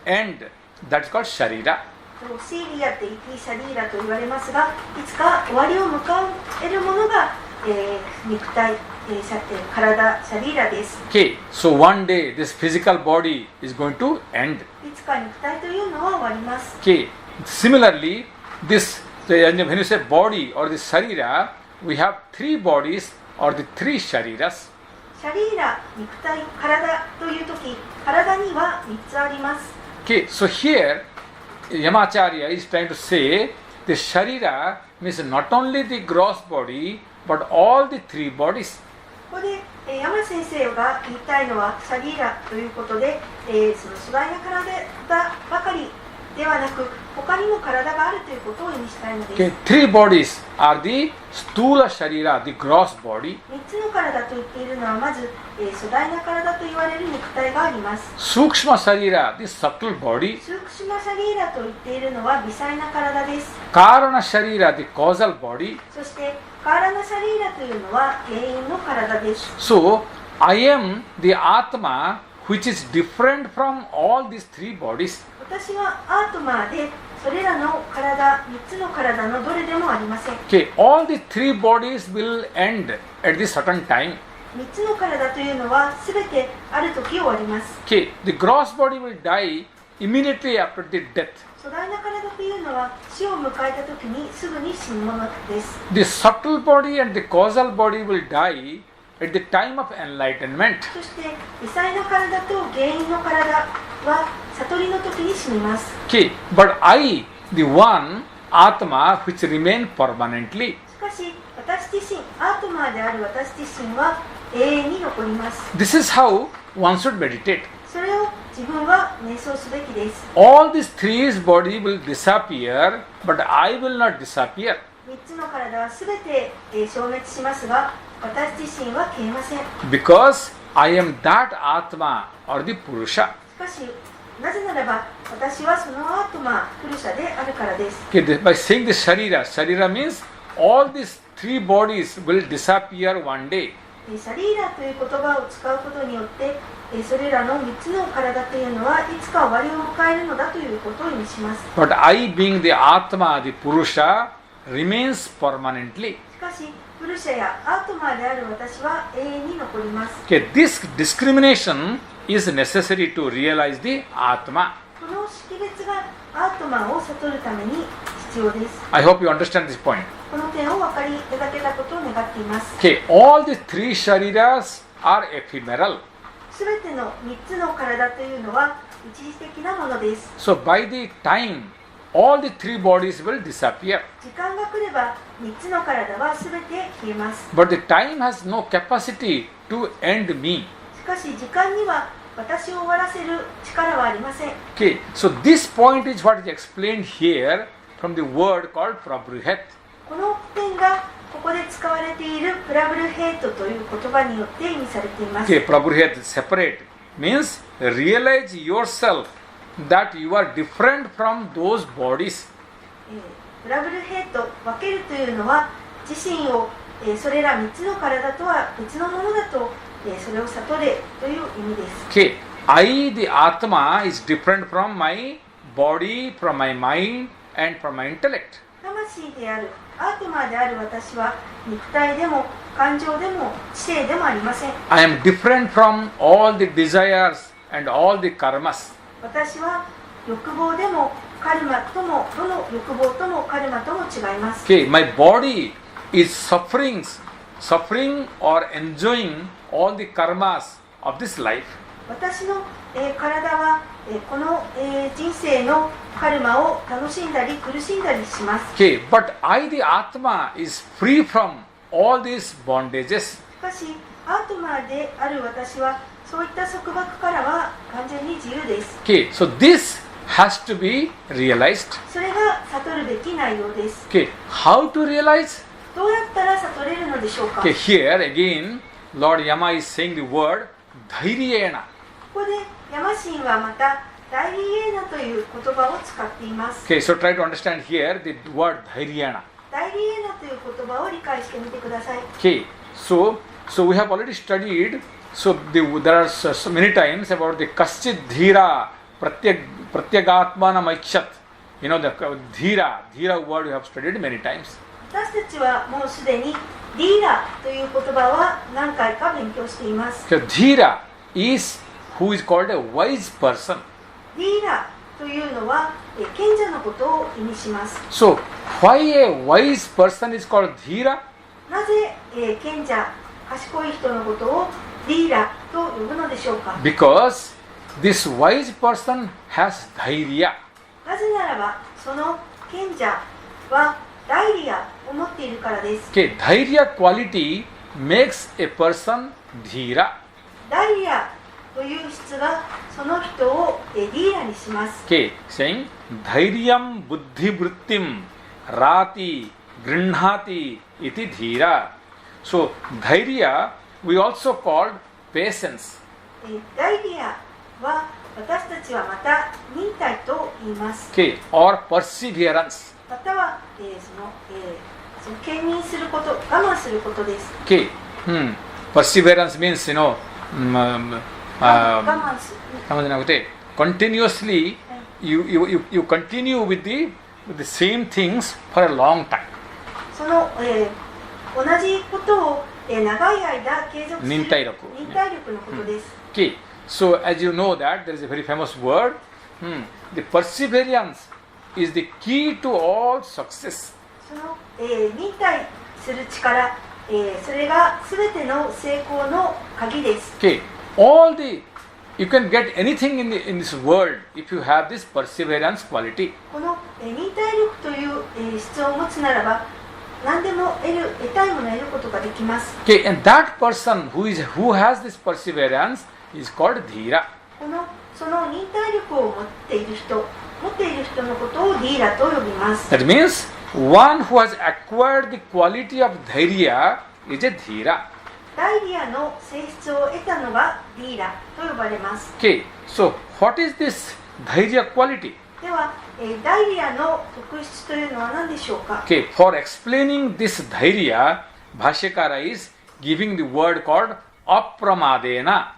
end, that is called Sharira. シーリアってイティシャリーラと言われますが、いつか終わりを迎えるものが、肉体、体、シャリーラです。 Okay, so one day this physical body is going to end. いつか肉体というのは終わります。 Okay, similarly, this, when you say body or the Sharira, we have three bodies or the three Shariras. シャリーラ、肉体、体というとき、体には3つあります。 Okay, so here Yamacharya is trying to say the Sharira means not only the gross body but all the three bodies. ここで、山先生が言いたいのはシャリーラということで、その粗大な体ばかりではなく他にも体があるということを意味したいのです。 Okay, three bodies are the Stula Sharira, the gross body. 3つの体と言っているのはまず、粗大な体と言われる肉体があります。 Sukshma Sharira, the subtle body. スークシュマシャリーラと言っているのは微細な体です。 Karana Sharira, the causal body. そしてカーラナシャリーラというのは原因の体です。 So, I am the Atma which is different from all these three bodies. 私はアートマーでそれらの体、3つの体のどれでもありません。 Okay, all the three bodies will end at the certain time. 3つの体というのはすべてある時終わります。 Okay, the gross body will die immediately after the death. 粗大な体というのは死を迎えた時にすぐに死ぬものです。 The subtle body and the causal body will die at the time of enlightenment. そして微細な体と原因の体は悟りの時に死にます。 Okay, but I, the one Atma which remain permanently. しかし私自身、アートマーである私自身は永遠に残ります。 This is how one should meditate. それを自分は瞑想すべきです。 All these three body will disappear, but I will not disappear. 3つの体はすべて消滅しますが、私自身は消えません。 Because I am that Atma or the Purusha. しかし、なぜならば私はそのアートマー、プルシャであるからです。 Okay, by saying the Sharira means all these three bodies will disappear one day. シャリーラという言葉を使うことによって、それらの3つの体というのはいつか終わりを迎えるのだということを意味します。 But I, being the Atma, the Purusha, remains permanently. しかし、プルシャやアートマーである私は永遠に残ります。 Okay, this discrimination is necessary to realize the Atma. この識別がアートマーを悟るために必要です。 I hope you understand this point. この点を分かりいただけたことを願っています。 Okay, all the three Shariras are ephemeral. すべての3つの体というのは一時的なものです。 So by the time, all the three bodies will disappear. 時間が来れば3つの体はすべて消えます。 But the time has no capacity to end me. しかし時間には私を終わらせる力はありません。 Okay, so this point is what is explained here from the word called Prabruhet. この点がここで使われているプラブルヘイトという言葉によって意味されています。 Okay, Prabhuhet separate means realize yourself that you are different from those bodies. プラブルヘイト、分けるというのは自身を、それら3つの体とは別のものだと、それを悟れという意味です。 Okay, I, the Atma, is different from my body, from my mind, and from my intellect. 魂である、アートマーである私は肉体でも感情でも知性でもありません。 I am different from all the desires and all the karmas. 私は欲望でもカルマとも、どの欲望ともカルマとも違います。 Okay, my body is suffering or enjoying all the karmas of this life. 私の、体は、この、人生のカルマを楽しんだり苦しんだりします。 Okay, but I, the Atma, is free from all these bondages. しかし、アートマーである私はそういった束縛からは完全に自由です。 Okay, so this has to be realized. それが悟るべき内容です。 Okay, how to realize? どうやったら悟れるのでしょうか。 Okay, here again, Lord Yama is saying the word dhairyena. ここでヤマ神はまたダイリエーナという言葉を使っています。 Okay, so try to understand here the word dhairyena. ダイリエーナという言葉を理解してみてください。 Okay, so we have already studied. So there are so many times about the kaschit dhira pratyagatmana maikshat. You know the dhira word we have studied many times. 私たちはもうすでにディーラという言葉は何回か勉強しています。 So dhira is who is called a wise person. ディーラというのは賢者のことを意味します。 So why a wise person is called dhira? なぜ賢者、賢い人のことをディーラと呼ぶのでしょうか。 Because this wise person has dhairya. なぜならばその賢者はダイリアを持っているからです。 Okay, dhairya quality makes a person dhira. ダイリアという質がその人をディーラにします。 Okay, saying dhairyam buddhi vrittim rati grinhati iti dhira. So dhairya we also called patience. ダイリアは私たちはまた忍耐と言います。 Okay, or perseverance. または、その兼任すること、我慢することです。 Okay, perseverance means you know 我慢する。じゃなくて continuously you continue with the same things for a long time. その、同じことを、長い間継続する忍耐力のことです。Okay, so as you know that there is a very famous word, the perseverance is the key to all success. その、忍耐する力、それがすべての成功の鍵です。 Okay, you can get anything in this world if you have this perseverance quality. この、忍耐力という、質を持つならば何でも得たいものを得ることができます。 Okay, and that person who has this perseverance is called dhira. その忍耐力を持っている人のことをディーラと呼びます。 That means one who has acquired the quality of dhairya is a dhira. ダイリアの性質を得たのがディーラと呼ばれます。 Okay, so what is this dhairya quality? では、ダイリアの特質というのは何でしょうか。 Okay, for explaining this dhairya, Bhashyakara is giving the word called apramadena.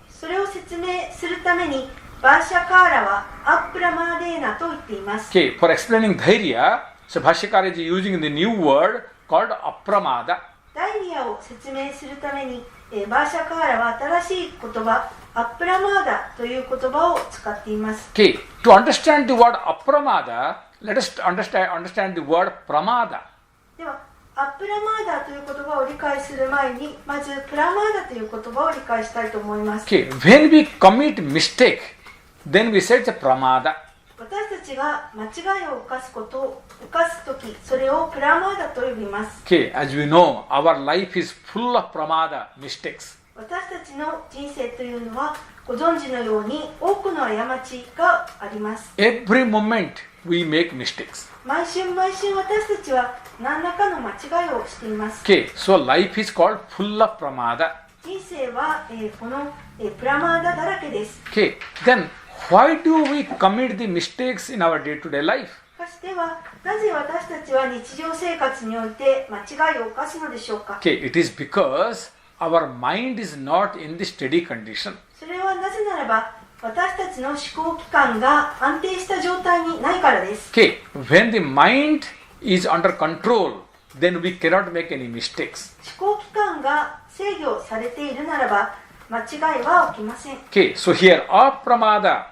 それを説明するためにバーシャカーラはアップラマーデーナと言っています。 Okay, for explaining dhairya, so Bhashyakara is using the new word called apramada. ダイリアを説明するために、バーシャカーラは新しい言葉アップラマーダという言葉を使っています。 Okay, to understand the word apramada, let us understand the word pramada. ではアップラマーダという言葉を理解する前にまずプラマーダという言葉を理解したいと思います。 Okay, when we commit mistake, then we say it's a pramada. 私たちが間違いを犯すとき、それをプラマーダと呼びます。 Okay, as we know, our life is full of pramada, mistakes. 私たちの人生というのはご存知のように多くの過ちがあります。 Every moment we make mistakes. 毎週私たちは何らかの間違いをしています。 Okay, so life is called full of pramada. 人生は、この、プラマーダだらけです。 Okay, then why do we commit the mistakes in our day-to-day life? しかしではなぜ私たちは日常生活において間違いを犯すのでしょうか。 Okay, it is because our mind is not in the steady condition. それはなぜならば私たちの思考機関が安定した状態にないからです。 Okay, when the mind is under control, then we cannot make any mistakes. 思考機関が制御されているならば間違いは起きません。 Okay, so here apramada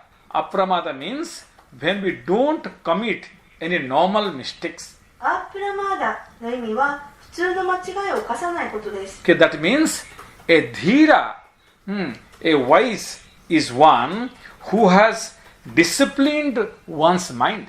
means when we don't commit any normal mistakes. アープラマーダの意味は普通の間違いを犯さないことです。 Okay, that means a dhira, a wise is one who has disciplined one's mind.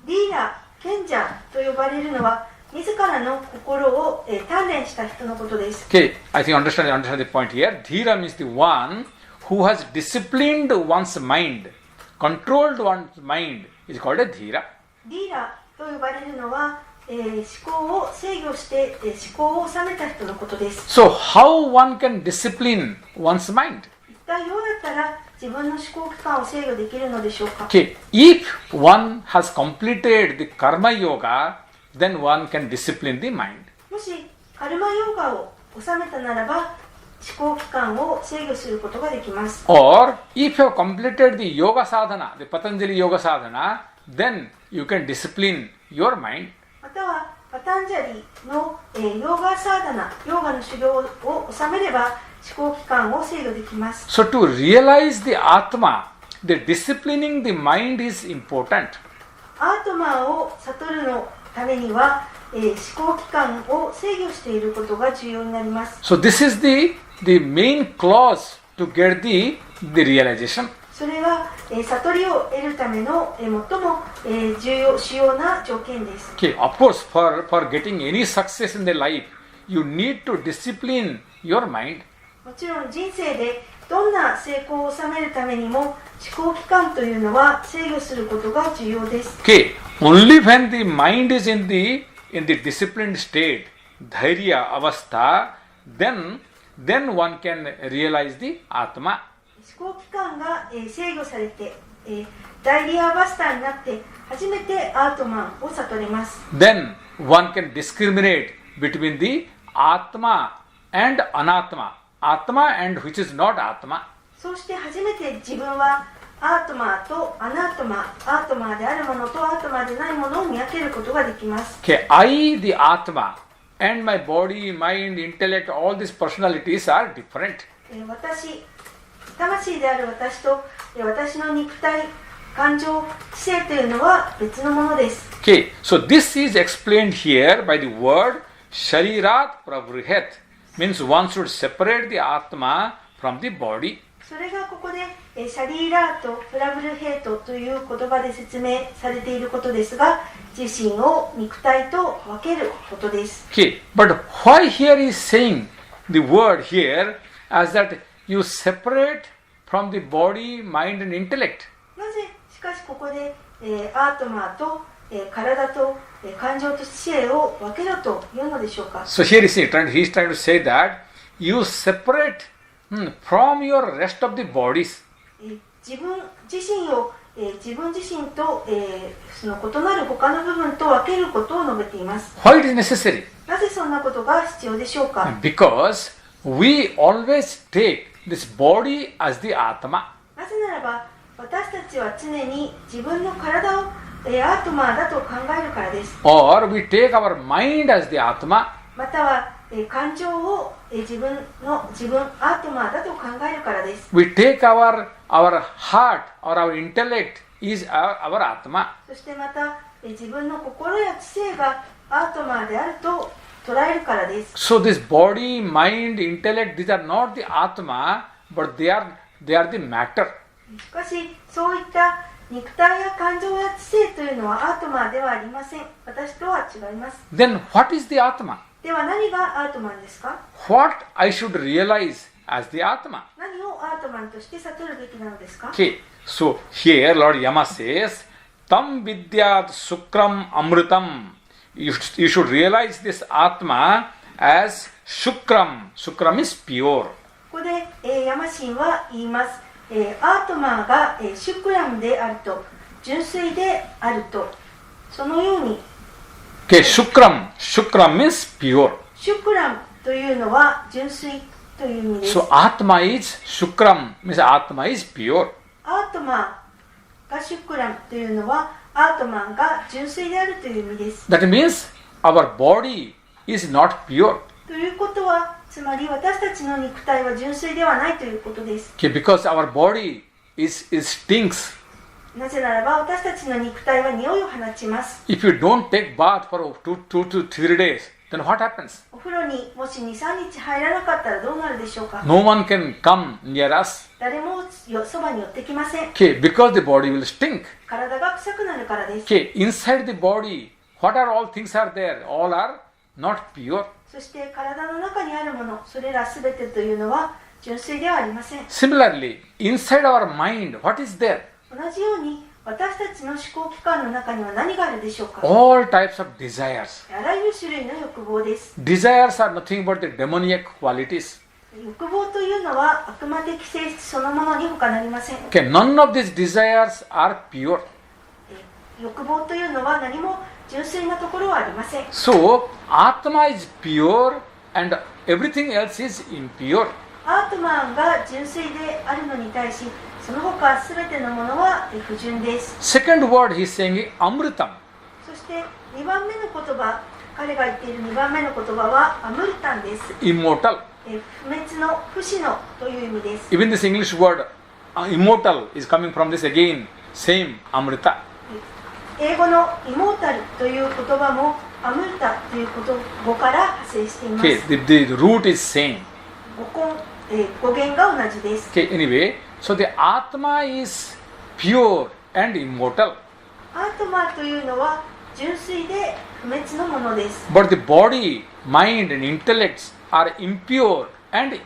ディーラ、賢者と呼ばれるのは自らの心を鍛錬した人のことです。 Okay, I think understand the point here. Dhira means the one who has disciplined one's mind controlled one's mind is called a dhira. ディーラと呼ばれるのは、思考を制御して、思考を収めた人のことです。So how one can discipline one's mind? 一体どうやったら自分の思考機関を制御できるのでしょうか。 Okay, if one has completed the karma yoga, then one can discipline the mind. もしカルマヨガを収めたならば思考機関を制御することができます。 Or if you have completed the yoga sadhana, the Patanjali yoga sadhana, then you can discipline your mind. またはパタンジャリの、ヨーガサーダナ、ヨーガの修行を収めれば思考機関を制御できます。 So to realize the Atma, the disciplining the mind is important. アートマーを悟るのためには、思考機関を制御していることが重要になります。 So this is the main clause to get the realization. それが、悟りを得るための、最も、主要な条件です。 Okay, of course, for getting any success in the life, you need to discipline your mind. もちろん人生でどんな成功を収めるためにも思考機関というのは制御することが重要です。 Okay, only when the mind is in the disciplined state, dhairya avastha, then one can realize the Atma. 思考機関が、制御されて、ダイリアバスターになって初めてアートマンを悟れます。 Then one can discriminate between the Atma and Anatma. Atma and which is not Atma. そうして初めて自分はアートマーとアナートマー、アートマーであるものとアートマーでないものを見分けることができます。 Okay, I, the Atma, and my body, mind, intellect, all these personalities are different. 私、魂である私と私の肉体、感情、知性というのは別のものです。 Okay, so this is explained here by the word Sharirat Pravrihet. Means one should separate the Atma from the body. それがここでシャリーラート、プラブルヘートという言葉で説明されていることですが、自身を肉体と分けることです。 Okay, but why here is saying the word here as that you separate from the body, mind and intellect? なぜしかしここで、アートマーと、体と、感情と知性を分けろというのでしょうか。 So here he is trying to say that you separate from your rest of the bodies. 自分自身を、自分自身と、その異なる他の部分と分けることを述べています。 Why it is necessary? なぜそんなことが必要でしょうか。 Because we always take this body as the Atma. なぜならば私たちは常に自分の体をアートマーだと考えるからです。 Or we take our mind as the Atma. または感情を自分アートマーだと考えるからです。 We take our heart or our intellect is our Atma. そしてまた自分の心や知性がアートマーであると捉えるからです。 So this body, mind, intellect, these are not the Atma, but they are the matter. しかしそういった肉体や感情や知性というのはアートマーではありません。私とは違います。 Then what is the Atma? では何がアートマンですか。 What I should realize as the Atma? 何をアートマンとして悟るべきなのですか。 Okay, so here Lord Yama says, Tam vidyat sukram amritam. You should realize this Atma as Shukram. Shukram is pure. ここで、ヤマシンは言います。アートマーが、シュクラムであると、純粋であると、そのように。Okay, Shukram. Shukram means pure. シュクラムというのは純粋という意味です。So Atma is Shukram means Atma is pure. アートマーがシュクラムというのはアートマンが純粋であるという意味です。 That means our body is not pure. ということは、つまり私たちの肉体は純粋ではないということです。Okay, because our body is stinks. なぜならば私たちの肉体は匂いを放ちます。 If you don't take bath for 2 to 3 days, then what happens? お風呂にもし 2,3 日入らなかったらどうなるでしょうか。 No one can come near us. 誰もそばに寄ってきません。 Okay, because the body will stink. 体が臭くなるからです。 Okay, inside the body, what are all things are there? All are not pure. そして体の中にあるもの、それらすべてというのは純粋ではありません。 Similarly, inside our mind, what is there? 同じように私たちの思考機関の中には何があるでしょうか。 All types of desires. あらゆる種類の欲望です。 Desires are nothing but the demoniac qualities. 欲望というのは悪魔的性質そのものに他なりません。 Okay, none of these desires are pure. 欲望というのは何も純粋なところはありません。 So, Atma is pure and everything else is impure. アートマンが純粋であるのに対し、その他すべてのものは不純です。 Second word he is saying Amritam. そして2番目の言葉、彼が言っている2番目の言葉はアムルタンです。 Immortal. 不滅の不死のという意味です。 Even this English word immortal is coming from this again, same Amrita. 英語のイモータルという言葉もアムルタという語から派生しています。 Okay, the root is same. 語源が同じです。 Okay, anyway, so the Atma is pure and immortal. アートマーというのは純粋で不滅のものです。 But the body, mind and intellects are impure and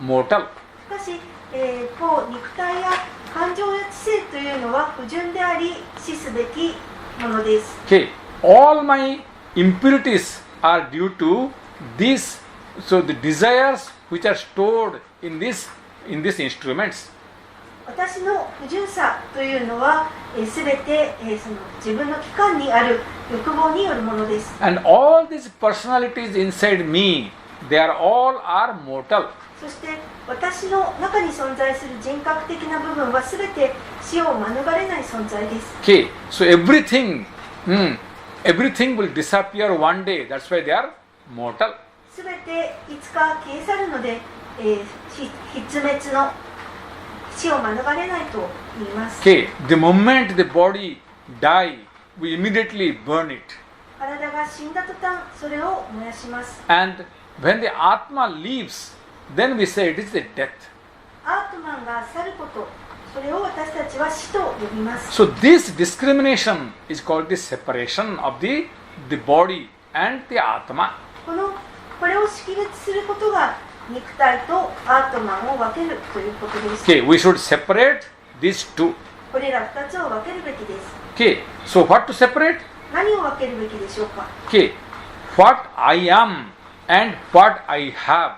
mortal. しかし、肉体や感情や知性というのは不純であり死すべきものです。 Okay, all my impurities are due to this. So the desires which are stored in these instruments. 私の不純さというのはすべてその自分の器官にある欲望によるものです。 And all these personalities inside me, they are all are mortal. そして私の中に存在する人格的な部分はすべて死を免れない存在です。 Okay, so everything will disappear one day. That's why they are mortal. すべていつか消え去るので、必滅の死を免れないと言います。 Okay, the moment the body die, we immediately burn it. 体が死んだ途端それを燃やします。 And when the Atma leaves, then we say it is the death. アートマンが去ること、それを私たちは死と呼びます。 So this discrimination is called the separation of the body and the Atma. これを識別することが肉体とアートマンを分けるということです。 Okay, we should separate these two. これら2つを分けるべきです。 Okay, so what to separate? 何を分けるべきでしょうか。 Okay, what I am and what I have.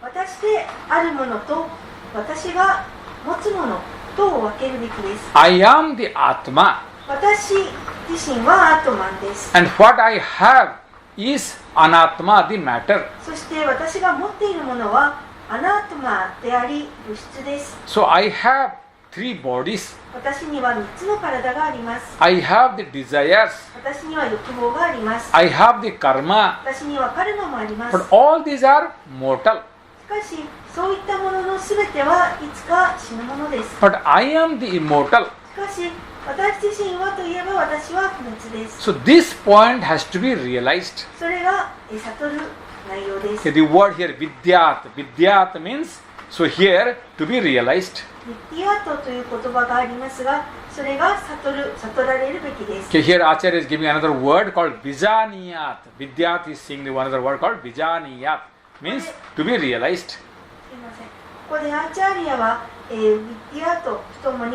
私であるものと私が持つものとを分けるべきです。 I am the Atma 私自身はアートマンです。 and what I have is Anatma, the matter. そして私が持っているものはアナートマであり物質です。 So I have three bodies. 私には3つの体があります。 I have the desires. 私には欲望があります。 I have the karma. 私にはカルマもあります。 But all these are mortal. しかしそういったもののすべてはいつか死ぬものです。 But I am the immortal. しかし私自身はといえば私は不滅です。 So this point has to be realized. それが悟る内容です。 Okay, the word here vidyat. Vidyat means, so here to be realized. ビッティアートという言葉がありますが、それが悟られるべきです。 Okay, here Acharya is giving another word called Vijaniyat. Vidyat is saying the another word called Vijaniyat. Means to be realized. すみません。ここでアーチャーリアは、ビッティアートとともに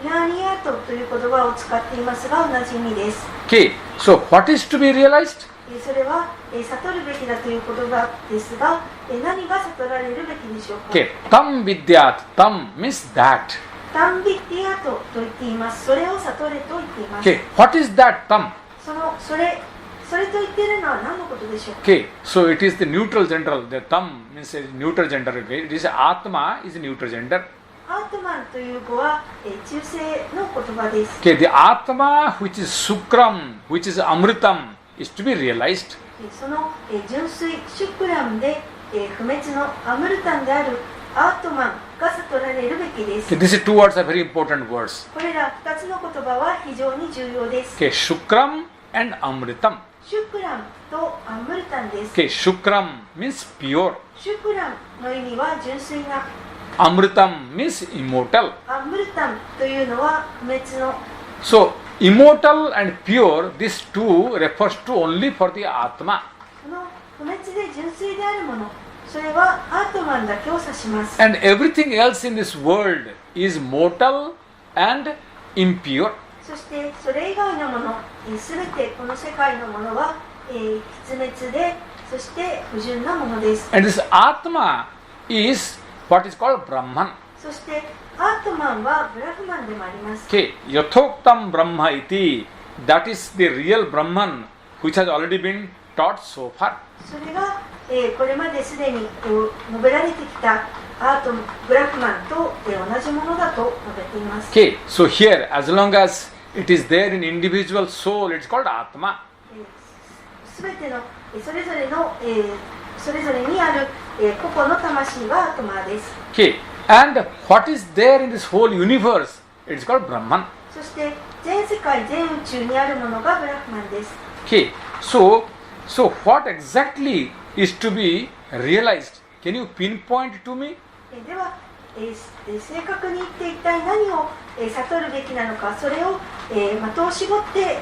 ビッヤニアートという言葉を使っていますが同じ意味です。 Okay, so what is to be realized? それは、悟るべきだという言葉ですが、何が悟られるべきでしょうか。 Okay, tam vidyat. Tam means that. タンビッティアートと言っています。それを悟れと言っています。 Okay, what is that tam? それと言っているのは何のことでしょうか。 Okay, so it is the neutral gender. The tam means a neutral gender. Okay? It is Atma is a neutral gender. アートマンという語は、中性の言葉です。 Okay, the Atma which is Sukram, which is Amritam, is to be realized. その、純粋シュクラムで、不滅のアムルタンであるアートマンが悟られるべきです。 Okay, these two words are very important words. これら2つの言葉は非常に重要です。 Okay, Shukram and Amritam. シュクラムとアムルタンです。 Okay, Shukram means pure. シュクラムの意味は純粋な。 Amritam means immortal. アムルタンというのは不滅の。 So, immortal and pure, these two refers to only for the Atma. この不滅で純粋であるもの、それはアートマンだけを指します。 And everything else in this world is mortal and impure. そしてそれ以外のもの、すべてこの世界のものは、必滅で、そして不純なものです。And this Atma is what is called Brahman. そしてアートマンはブラフマンでもあります。 Okay, Yathoktam Brahma iti, that is the real Brahman which has already been taught so far. それが、これまですでに述べられてきたアートブラフマンと、同じものだと述べています。 Okay, so here as long as it is there in individual soul, it's called Atma. すべてのそれぞれの、それぞれにある、個々の魂はアートマです。 Okay, and what is there in this whole universe, it is called Brahman. そして全世界全宇宙にあるものがブラフマンです。 Okay, so what exactly is to be realized? Can you pinpoint to me? では、正確に言って一体何を、悟るべきなのか、それを、的を絞って、は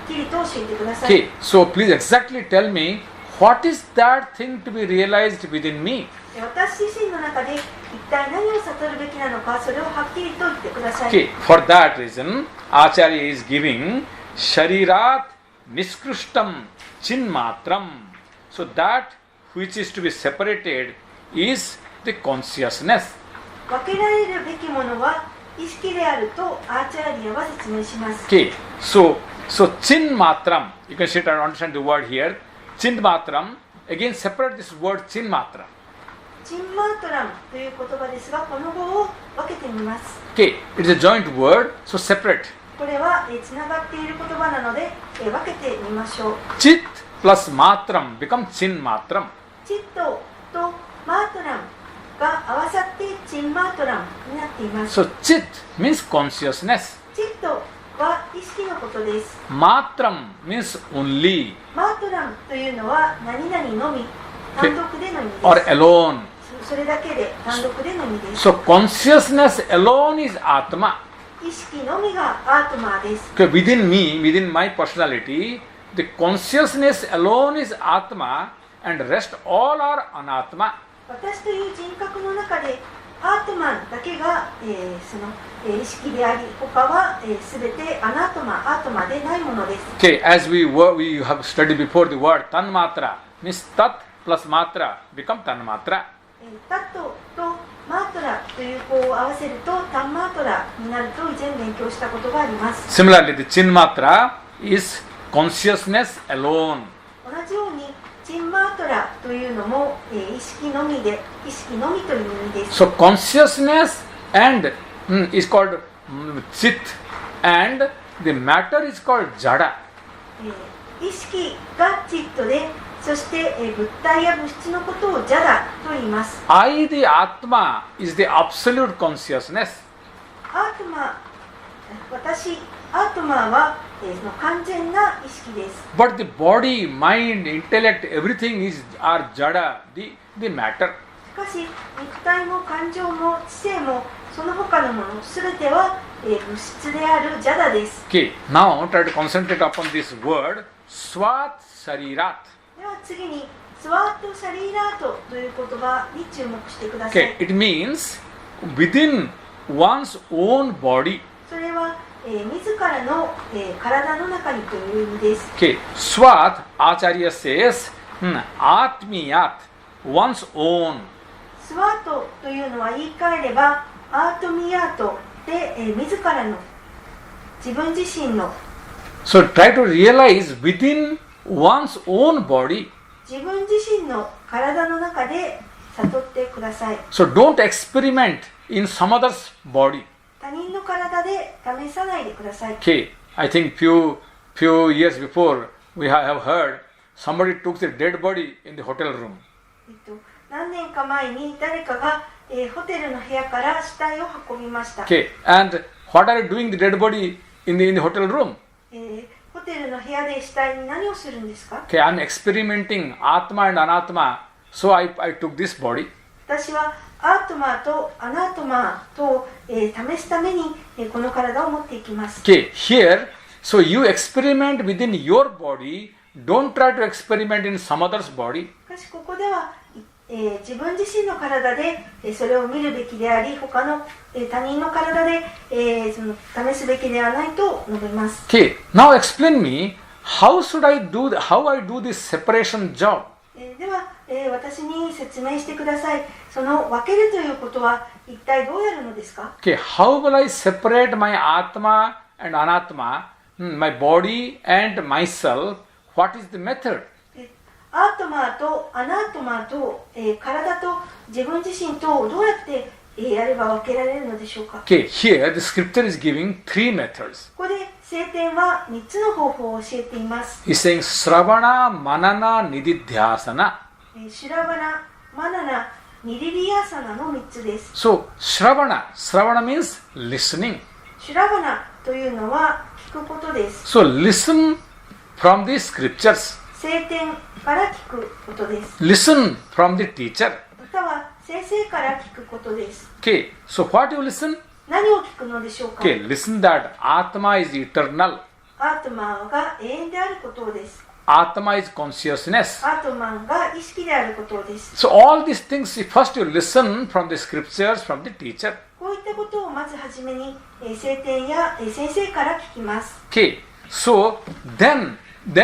っきりと教えてください。 Okay, so please exactly tell me what is that thing to be realized within me? 私自身の中で一体何を悟るべきなのか、それをはっきりと言ってください。 Okay, for that reason, Acharya is giving Sharirat Niskrishtam Chinmatram. So that which is to be separated is the consciousness. 分けられるべきものは意識であるとアーチャーリアは説明します。 Okay, so Chinmatram, you can sit and understand the word here. Chinmatram, again separate this word Chinmatra. チンマートランという言葉ですが、この語を分けてみます。 Okay, it is a joint word, so separate. これはつながっている言葉なので、分けてみましょう。 Chit plus Matram become Chinmatram. チットとマートランが合わさってチンマートランになっています。 So Chit means consciousness. チットは意識のことです。 Matram means only マートランというのは何々のみ、単独での意味です。 or alone. それだけで単独での意味です。 So consciousness alone is Atma. 意識のみがアートマーです。 Okay, within me, within my personality, the consciousness alone is Atma and rest all are Anatma. 私という人格の中でアートマンだけが、その、意識であり、他は、全てアナートマ、アートマでないものです。 Okay, as we have studied before, the word Tanmatra means Tat plus Matra become Tanmatra. タットとマートラという語を合わせるとタンマートラになると以前勉強したことがあります。 Similarly, the Chinmatra is consciousness alone. 同じようにチンマートラというのも、意識のみで、意識のみという意味です。 So consciousness and is called Chit and the matter is called Jada. 意識がチットで、そして、物体や物質のことをジャダと言います。 I, the Atma, is the absolute consciousness. アートマ、私、アートマは、その完全な意識です。 But the body, mind, intellect, everything are Jada, the matter. しかし、肉体も感情も知性もその他のものすべては、物質であるジャダです。 Okay, now try to concentrate upon this word Swat Sharirat. では次にスワート・シャリーラートという言葉に注目してください。 Okay, it means within one's own body. それは、自らの、体の中にという意味です。 Okay, Swat, Acharya says, Atmiyat, one's own. スワートというのは言い換えればアートミアートで、自らの自分自身の So try to realize within one's own body. 自分自身の体の中で悟ってください。 So don't experiment in some other's body. 他人の体で試さないでください。 Okay, I think few years before we have heard somebody took the dead body in the hotel room. 何年か前に誰かが、ホテルの部屋から死体を運びました。 Okay, and what are you doing the dead body in the hotel room? ホテルの部屋で死体に何をするんですか？ Okay, I'm experimenting Atma and Anatma, so I took this body. 私はアートマーとアナートマーと、試すために、この体を持っていきます。 Okay, here, so you experiment within your body, don't try to experiment in some other's body. しかしここでは、自分自身の体でそれを見るべきであり、他の他人の体でその試すべきではないと述べます。Okay, now explain me how I do this separation job. では、私に説明してください。その分けるということは一体どうやるのですか？ Okay, how will I separate my Atma and Anatma, my body and myself? What is the method? アートマーとアナートマーと、体と自分自身とどうやって、やれば分けられるのでしょうか？ Okay, here the scripture is giving 3 methods. ここで聖典は3つの方法を教えています。He's saying Sravana, Manana, Nididhyasana. シュラバナ、マナナ、ニリリヤサナの3つです。So, Shravana means listening. シュラバナというのは聞くことです。So, listen from the scriptures. 聖典から聞くことです。Listen from the teacher. または先生から聞くことです。Okay, so what you listen? 何を聞くのでしょうか？ Okay, listen that Atma is eternal. アートマンが永遠であることです。Atma is consciousness. アートマンが意識であることです。 So, all these things, first you listen from the scriptures, from the teacher. こういったことをまずはじめに聖典や先生から聞きます。 Okay, so then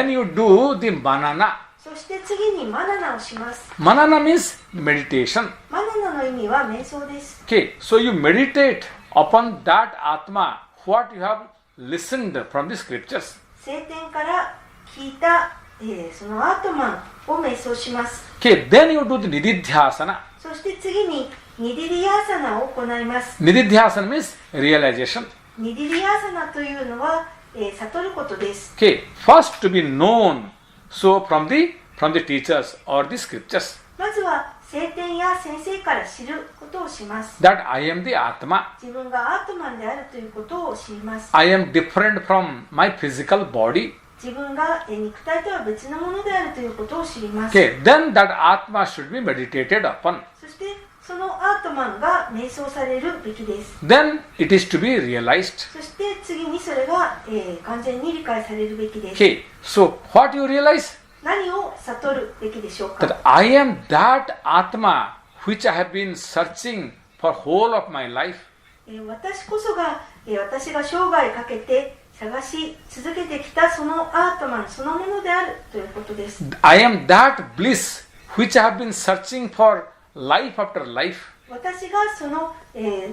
you do the manana. そして次にマナナをします。 Manana means meditation. マナナの意味は瞑想です。 Okay, so you meditate upon that Atma, what you have listened from the scriptures. 聖典から聞いた、そのアートマンを瞑想します。 Okay, then you do the Nididhyasana. そして次にニディリヤーサナを行います。 Nididhyasana means realization. ニディリヤーサナというのは、悟ることです。 Okay, first to be known, so from the teachers or the scriptures, まずは聖典や先生から知ることをします。 that I am the Atma. 自分がアートマンであるということを知ります。 I am different from my physical body. 自分が肉体とは別のものであるということを知ります。 Okay, then that Atma should be meditated upon. そしてそのアートマンが瞑想されるべきです。 Then it is to be realized. そして次にそれが、完全に理解されるべきです。 Okay, so what you realize? 何を悟るべきでしょうか？ That I am that Atma which I have been searching for whole of my life. 私こそが、私が生涯かけて探し続けてきたそのアートマンそのものであるということです。 I am that bliss which I have been searching for life after life. 私がその、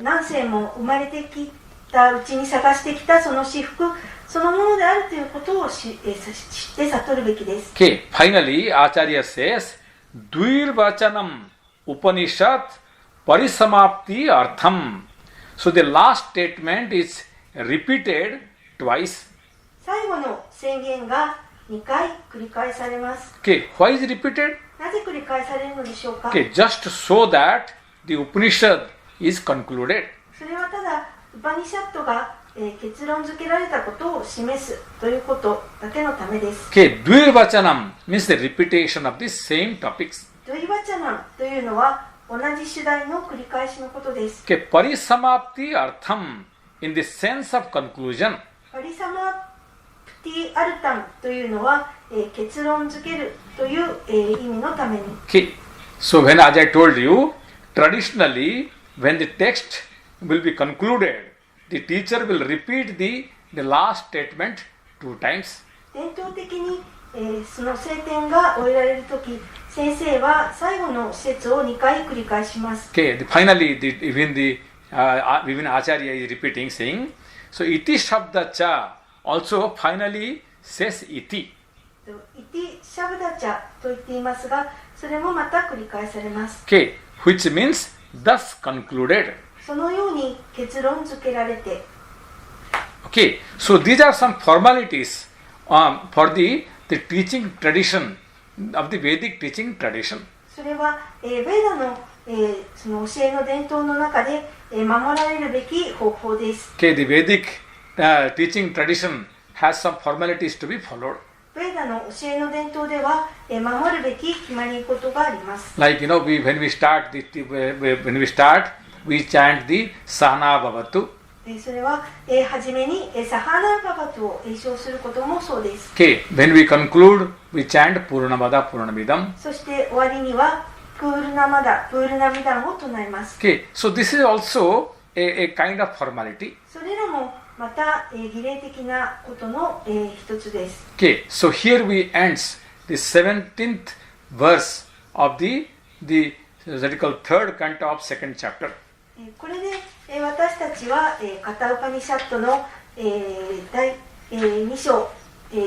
何世も生まれてきたうちに探してきたその至福そのものであるということを知って悟るべきです。 Okay, finally Acharya says Dvirvachanam Upanishad Parisamapti Artham. So the last statement is repeated twice. 最後の宣言が2回繰り返されます。 Okay, why is it repeated? なぜ繰り返されるのでしょうか？ Okay, just so that the Upanishad is concluded. それはただウパニシャットが、結論付けられたことを示すということだけのためです。 Okay, Dvirvachanam means the repetition of the same topics. ドイバチャナンというのは同じ主題の繰り返しのことです。 Okay, Parisamapti Artham in the sense of conclusion. パリサマプティアルタンというのは、結論付けるという、意味のために。 Okay, so as I told you, traditionally when the text will be concluded, the teacher will repeat the last statement 2 times. 伝統的に、その聖典が終えられるとき、先生は最後の説を2回繰り返します。 Okay, finally even Acharya is repeating saying, so iti shabda cha also finally says iti. イティシャブダチャと言っていますが、それもまた繰り返されます。 Okay, which means thus concluded. そのように結論付けられて、 Okay, so these are some formalities for the teaching tradition of the Vedic teaching tradition. それは、ベーダの、その教えの伝統の中で、守られるべき方法です。 Okay, the Vedic teaching tradition has some formalities to be followed. ベーダの教えの伝統では、守るべき決まり事があります。 Like when we start, we chant the Sahana Bhavatu. それは、はじめにサハナババトを詠唱することもそうです。 Okay, when we conclude, we chant Purnamada Purnamidam. そして終わりには、プールナマダ、プールナミダンを唱えます。 Okay, so this is also a kind of formality. それらもまた、儀礼的なことの、一つです。 Okay, so here we ends the 17th verse of the Zodiacal third canto of second chapter. これで、私たちは、カタウパニシャットの、第2章、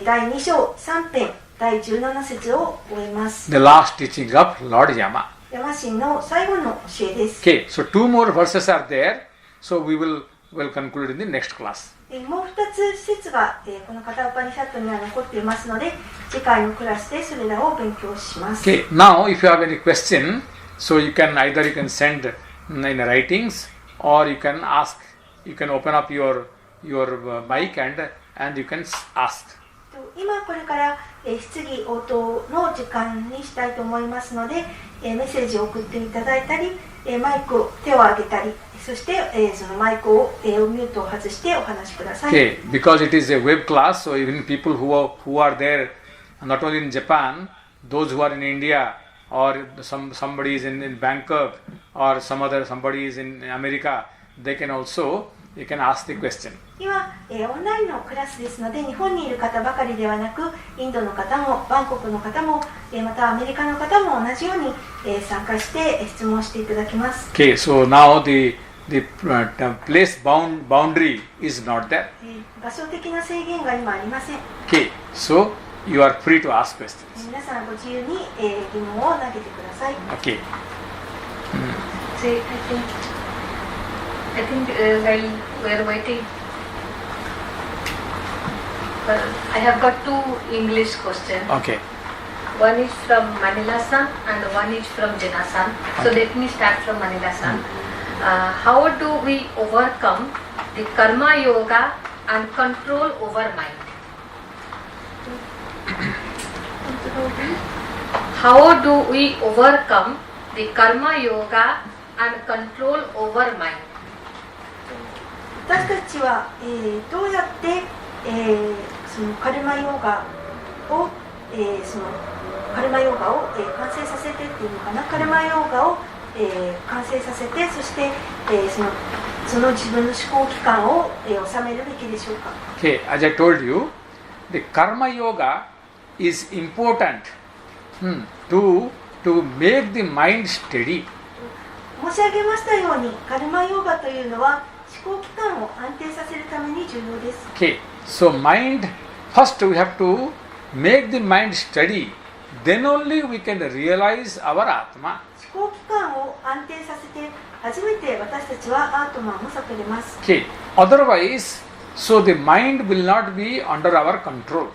第2章3編第17節を終えます。 The last teaching of Lord Yama. ヤマ神の最後の教えです。 Okay, so two more verses are there. So we will conclude in the next class. もう2つ説が、このカタウパニシャットには残っていますので、次回のクラスでそれらを勉強します。 Okay, now if you have any question, so you can send in writings or you can ask. You can open up your mic and you can ask. 今これから、質疑応答の時間にしたいと思いますので、メッセージを送っていただいたり、マイクを手を挙げたり、そして、そのマイクを、ミュートを外してお話しください。 Okay, because it is a web class, so even people who are there, not only in Japan, those who are in India or somebody is in Bangkok or somebody is in America, they can ask the question. 今、オンラインのクラスですので、日本にいる方ばかりではなく、インドの方もバンコクの方も、またアメリカの方も同じように、参加して質問していただきます。 Okay, so now the place boundary is not there. 場所的な制限が今ありません。 Okay, so you are free to ask questions. 皆さんご自由に、疑問を投げてください。 Okay. See, I think while we're waiting, I have got two English questions. Okay. One is from Manila-san and one is from Jina-san. So let me start from Manila-san. How do we overcome the karma yoga and control over mind? How do we overcome the karma yoga and control over mind? 私たちは、どうやって、そのカルマヨガを、完成させてっていうのかな、カルマヨガを、完成させて、そして、その自分の思考期間を、収めるべきでしょうか。 Okay, as I told you, the karma yoga is important to make the mind steady. 申し上げましたように、カルマヨガというのは思考期間を安定させるために重要です。 Okay, so first we have to make the mind steady, then only we can realize our Atma. 思考期間を安定させて、初めて私たちはアートマンを悟れます。 Okay, otherwise, so the mind will not be under our control.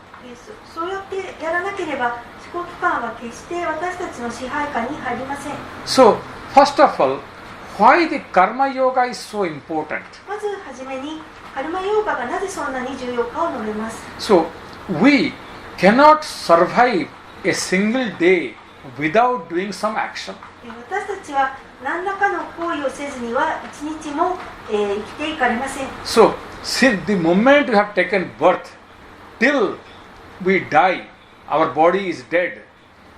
そうやってやらなければ、思考期間は決して私たちの支配下に入りません。 So, first of all, why the karma yoga is so important? まずはじめに、カルマヨーガがなぜそんなに重要かを述べます。 So, we cannot survive a single day without doing some action. 私たちは何らかの行為をせずには一日も、生きていかれません。 So, since the moment we have taken birth till we die, our body is dead.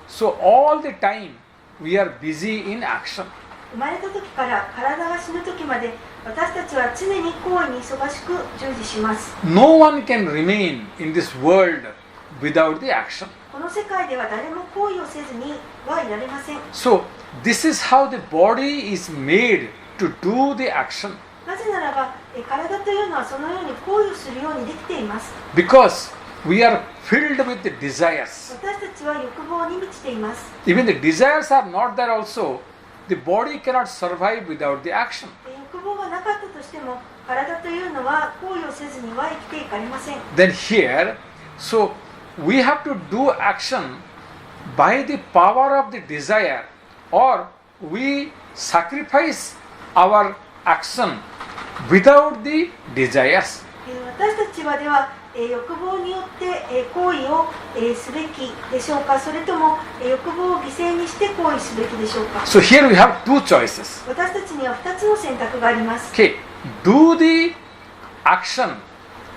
So, all the time we are busy in action. 生まれた時から体が死ぬ時まで、私たちは常に行為に忙しく従事します。 No one can remain in this world without the action. この世界では誰も行為をせずにはいられません。 So, this is how the body is made to do the action. なぜならば、体というのはそのように行為をするようにできています。 Because we are filled with the desires. 私たちは欲望に満ちています。 Even the desires are not there also, the body cannot survive without the action. 欲望がなかったとしても、体というのは行為をせずには生きていかれません。 Then here, so we have to do action by the power of the desire, or we sacrifice our action without the desires. 私たちはでは、欲望によって行為をすべきでしょうか、それとも欲望を犠牲にして行為すべきでしょうか。 So here we have two choices. 私たちには2つの選択があります。 Okay, do the action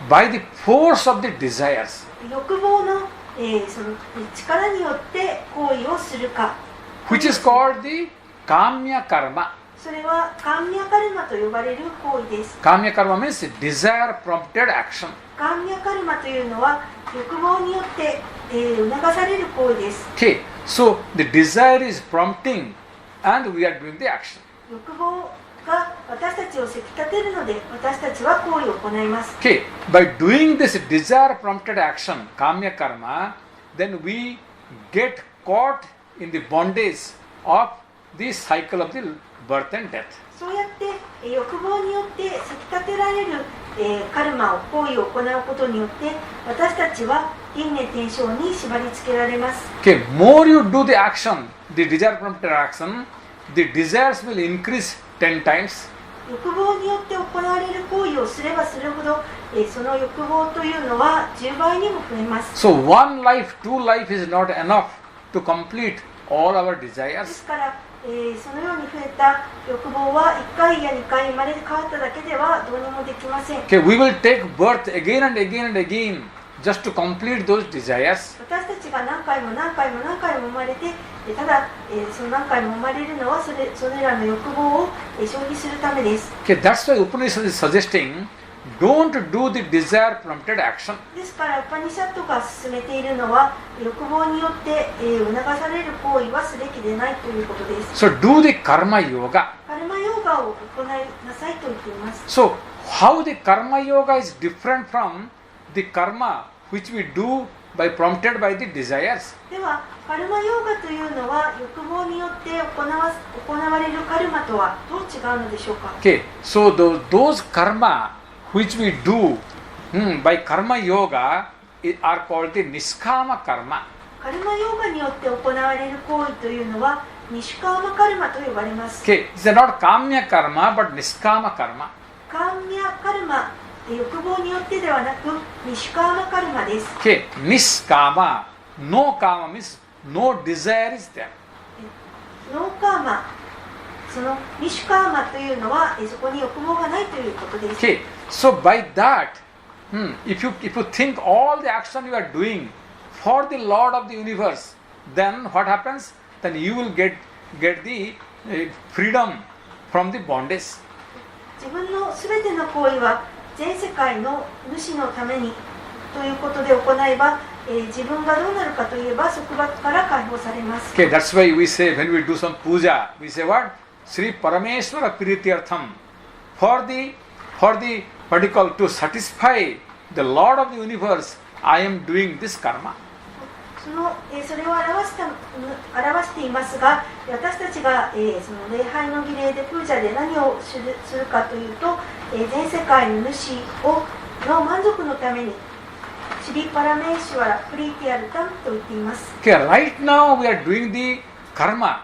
by the force of the desires, 欲望の、その力によって行為をするか、which is called the Kamya Karma. それはカンミャカルマと呼ばれる行為です。 Kamya Karma means desire prompted action. カンミャカルマというのは欲望によって、促される行為です。 Okay, so the desire is prompting and we are doing the action. 欲望が私たちをせき立てるので私たちは行為を行います。 Okay, by doing this desire prompted action, Kamya Karma, then we get caught in the bondage of the cycle of the birth and death. そうやって、欲望によってせき立てられる、カルマを行為を行うことによって私たちは輪廻転生に縛り付けられます。 Okay, more you do the action, the desire prompted action, the desires will increase 10 times. 欲望によって行われる行為をすればするほど、その欲望というのは10倍にも増えます。 So one life, two life is not enough to complete all our で desires. すから、そのように増えた欲望は1回や2回生まれ変わっただけではどうにもできません。 Okay, we will take birth again and again and again just to complete those desires. 私たちが何回も何回も何回も生まれて、ただ、その何回も生まれるのはそれらの欲望を消費するためです。 Okay, that's why Upanishad is suggesting don't do the desire prompted action. ですからウパニシャットが進めているのは欲望によって、促される行為はすべきでないということです。 So do the karma yoga. カルマヨーガを行いなさいと言っています。 So how the karma yoga is different from the karma which we do by prompted by the desires? ではカルマヨーガというのは欲望によって行われるカルマとはどう違うのでしょうか。 Okay, so those karma which we do by karma yoga are called the niskama karma. カルマヨーガによって行われる行為というのはニシュカーマカルマと呼ばれます。 Okay, it's not kamya karma but niskama karma. カーミャカルマ、欲望によってではなくニシュカーマカルマです。 Okay, niskama, no kama means no desire is there. ノーカーマ、そのニシュカーマというのはそこに欲望がないということです。 Okay, so by that, if you think all the action you are doing for the Lord of the universe, then what happens? Then you will get the freedom from the bondage. 自分のすべての行為は全世界の主のためにということで行えば、自分がどうなるかといえば束縛から解放されます。 Okay, that's why we say when we do some puja, we say what? Sri Parameshwara Prityartham. For the what do you call, to satisfy the Lord of the universe, I am doing this karma. それを表していますが、私たちが、その礼拝の儀礼でプージャで何をするかというと、全世界の主の満足のためにシリパラメーシュワラプリティアルタンと言っています。 Okay, right now we are doing the karma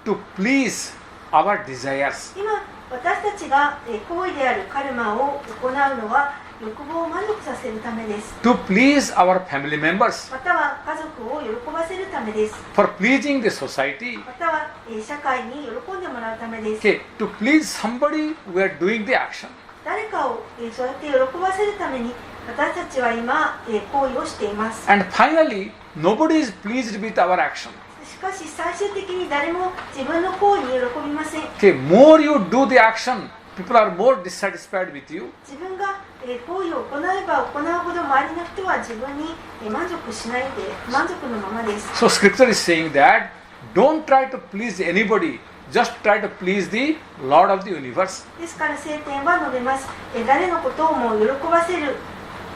to please our desires. 今私たちが行為であるカルマを行うのは欲望を満足させるためです。 To please our family members. または家族を喜ばせるためです。 For pleasing the society. または社会に喜んでもらうためです。 Okay, to please somebody, we are doing the action. 誰かをそうやって喜ばせるために私たちは今行為をしています。 And finally, nobody is pleased with our action. しかし最終的に誰も自分の行為に喜びません。 Okay, more you do the action, people are more dissatisfied with you. 自分が行為を行えば行うほど周りの人は自分に満足しないで満足のままです。 So scripture is saying that don't try to please anybody, just try to please the Lord of the universe. ですから聖典は述べます。誰のことをも喜ばせる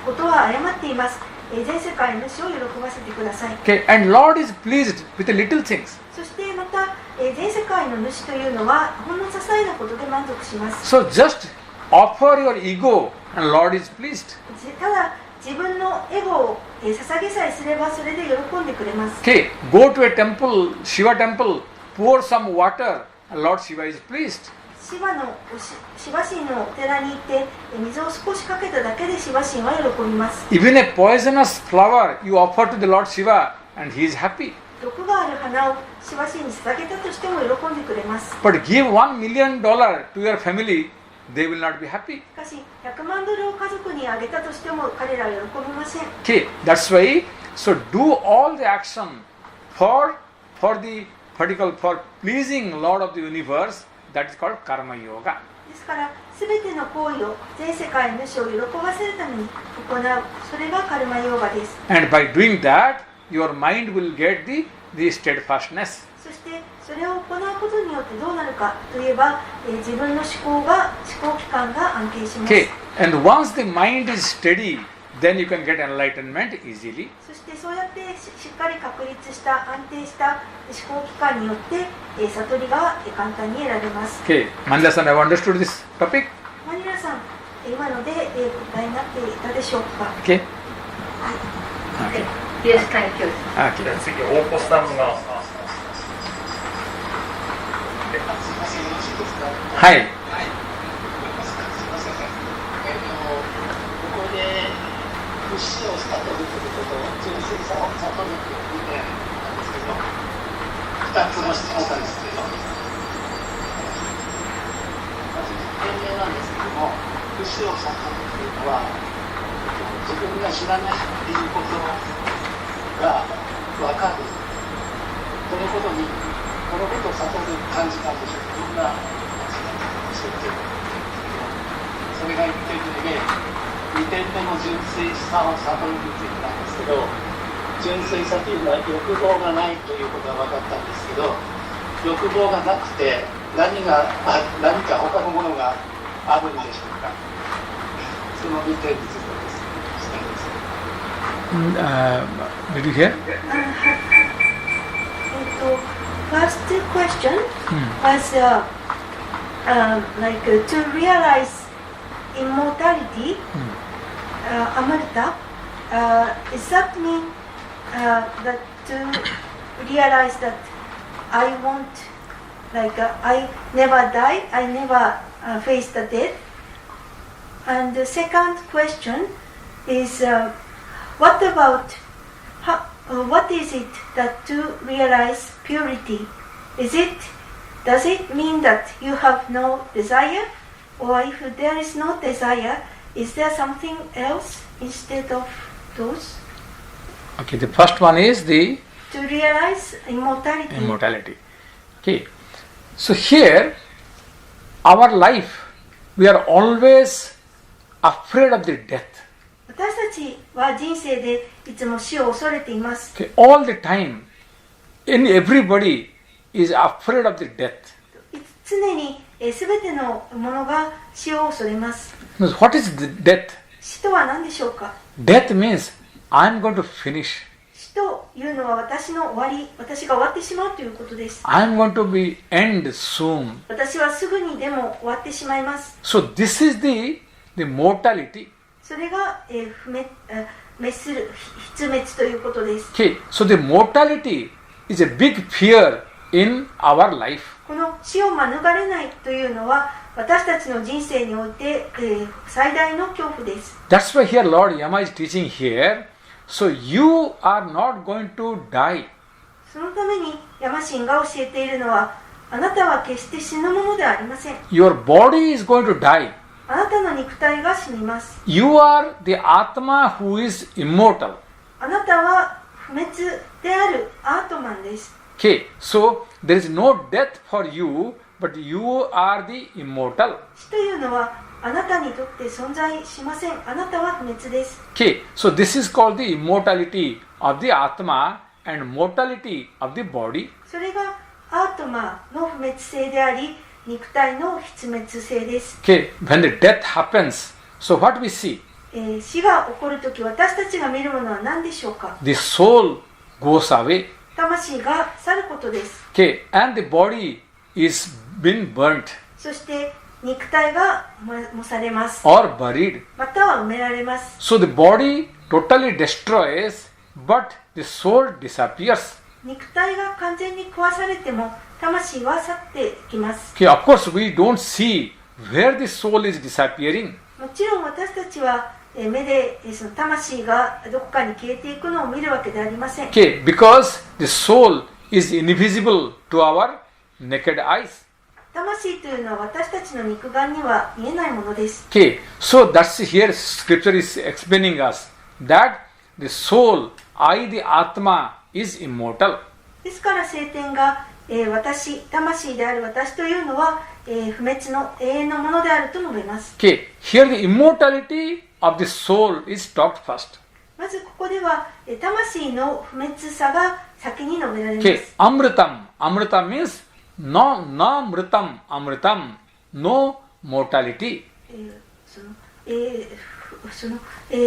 ことは誤っています。全世界の主を喜ばせてください。 Okay, and Lord is pleased with the little things. そしてまた全世界の主というのはほんの些細なことで満足します。 So just offer your ego and Lord is pleased. ただ自分のエゴを捧げさえすればそれで喜んでくれます。 Okay, go to a temple, Shiva temple, pour some water and Lord Shiva is pleased. シバ神のお寺に行って水を少しかけただけでシバ神は喜びます。 Even a poisonous flower you offer to the Lord Shiva and he is happy. 毒がある花をシバ神に捧げたとしても喜んでくれます。 But give $1 million to your family, they will not be happy. しかし100万ドルを家族にあげたとしても彼らは喜びません。 Okay, that's why, so do all the action for the particular for pleasing Lord of the universe, that is called karma yoga. ですから全ての行為を全世界の主を喜ばせるために行う、それがカルマヨーガです。 And by doing that, your mind will get the steadfastness. そしてそれを行うことによってどうなるかといえば、自分の思考期間が安定します。 Okay, and once the mind is steady, then you can get enlightenment easily. そしてそうやってしっかり確立した安定した思考期間によって、悟りが簡単に得られます。 Okay, Manila-san, have understood this topic? マニラさん、今ので答えになっていたでしょうか。 Okay. Yes, thank you. Okay. じゃあ次、大越さんが。はい。ここで不死を悟るということを純粋さを悟るという意味なんですけど、2つの質問なんですけど、まず1点目なんですけども、不死を悟るというのは自分が知らないっていうことが分かる、このことを悟る感じなんでしょうか。どんな感じなんでしょうか。それが1点目で、2点目の純粋さを悟るについてなんですけど、純粋さというのは欲望がないということが分かったんですけど、欲望がなくて何か他のものがあるんでしょうか。その2点についてしたいです。Did you hear? First question was like to realize immortality, amarta. Does that mean that to realize that I won't, like I never die, I never face the death? And the second question is, what about what is it that to realize purity? Does it mean that you have no desire? Or if there is no desire, is there something else instead of those? Okay, the first one is the To realize immortality. immortality. Okay, so here, our life, we are always afraid of the death. 私たちは人生でいつも死を恐れています。 Okay, all the time, everybody is afraid of the death. 常に全てのものが死を恐れます。 What is the death? 死とは何でしょうか。 Death means I'm going to finish. 死というのは私の終わり、私が終わってしまうということです。 I'm going to be end soon. 私はすぐにでも終わってしまいます。 So this is the mortality. それが、滅する、失滅ということです。 Okay, so the mortality is a big fear in our life. この死を免れないというのは私たちの人生において、最大の恐怖です。 That's why here Lord Yama is teaching here. So you are not going to die. そのためにヤマシンが教えているのは、あなたは決して死ぬものではありません。 Your body is going to die. あなたの肉体が死にます。 You are the Atma who is immortal. あなたは不滅であるアートマンです。 Okay, so there is no death for you, but you are the immortal. 死というのはあなたにとって存在しません。あなたは不滅です。 Okay, so this is called the immortality of the Atma and mortality of the body. それがアートマの不滅性であり、肉体の失滅性です。 Okay, when the death happens, so what we see? 死が起こるとき、私たちが見るものは何でしょうか。 The soul goes away. 魂が去ることです。 Okay, and the body is been burnt そして肉体が燃されます。 or buried. または埋められます。 So the body totally destroys, but the soul disappears. 肉体が完全に壊されても魂は去っていきます。 Okay, of course we don't see where the soul is disappearing. もちろん私たちは目でその魂がどこかに消えていくのを見るわけではありません。 Okay, because the soul is invisible to our naked eyes. 魂というのは私たちの肉眼には見えないものです。 Okay, so that's here scripture is explaining us that the soul, I the Atma is immortal. ですから聖典が私、魂である私というのは、不滅の永遠のものであると述べます。 Okay, here the immortality of the soul is talked first. まずここでは、魂の不滅さが先に述べられま Okay, す。 amritam. Amritam means no mritam, amritam, no mortality.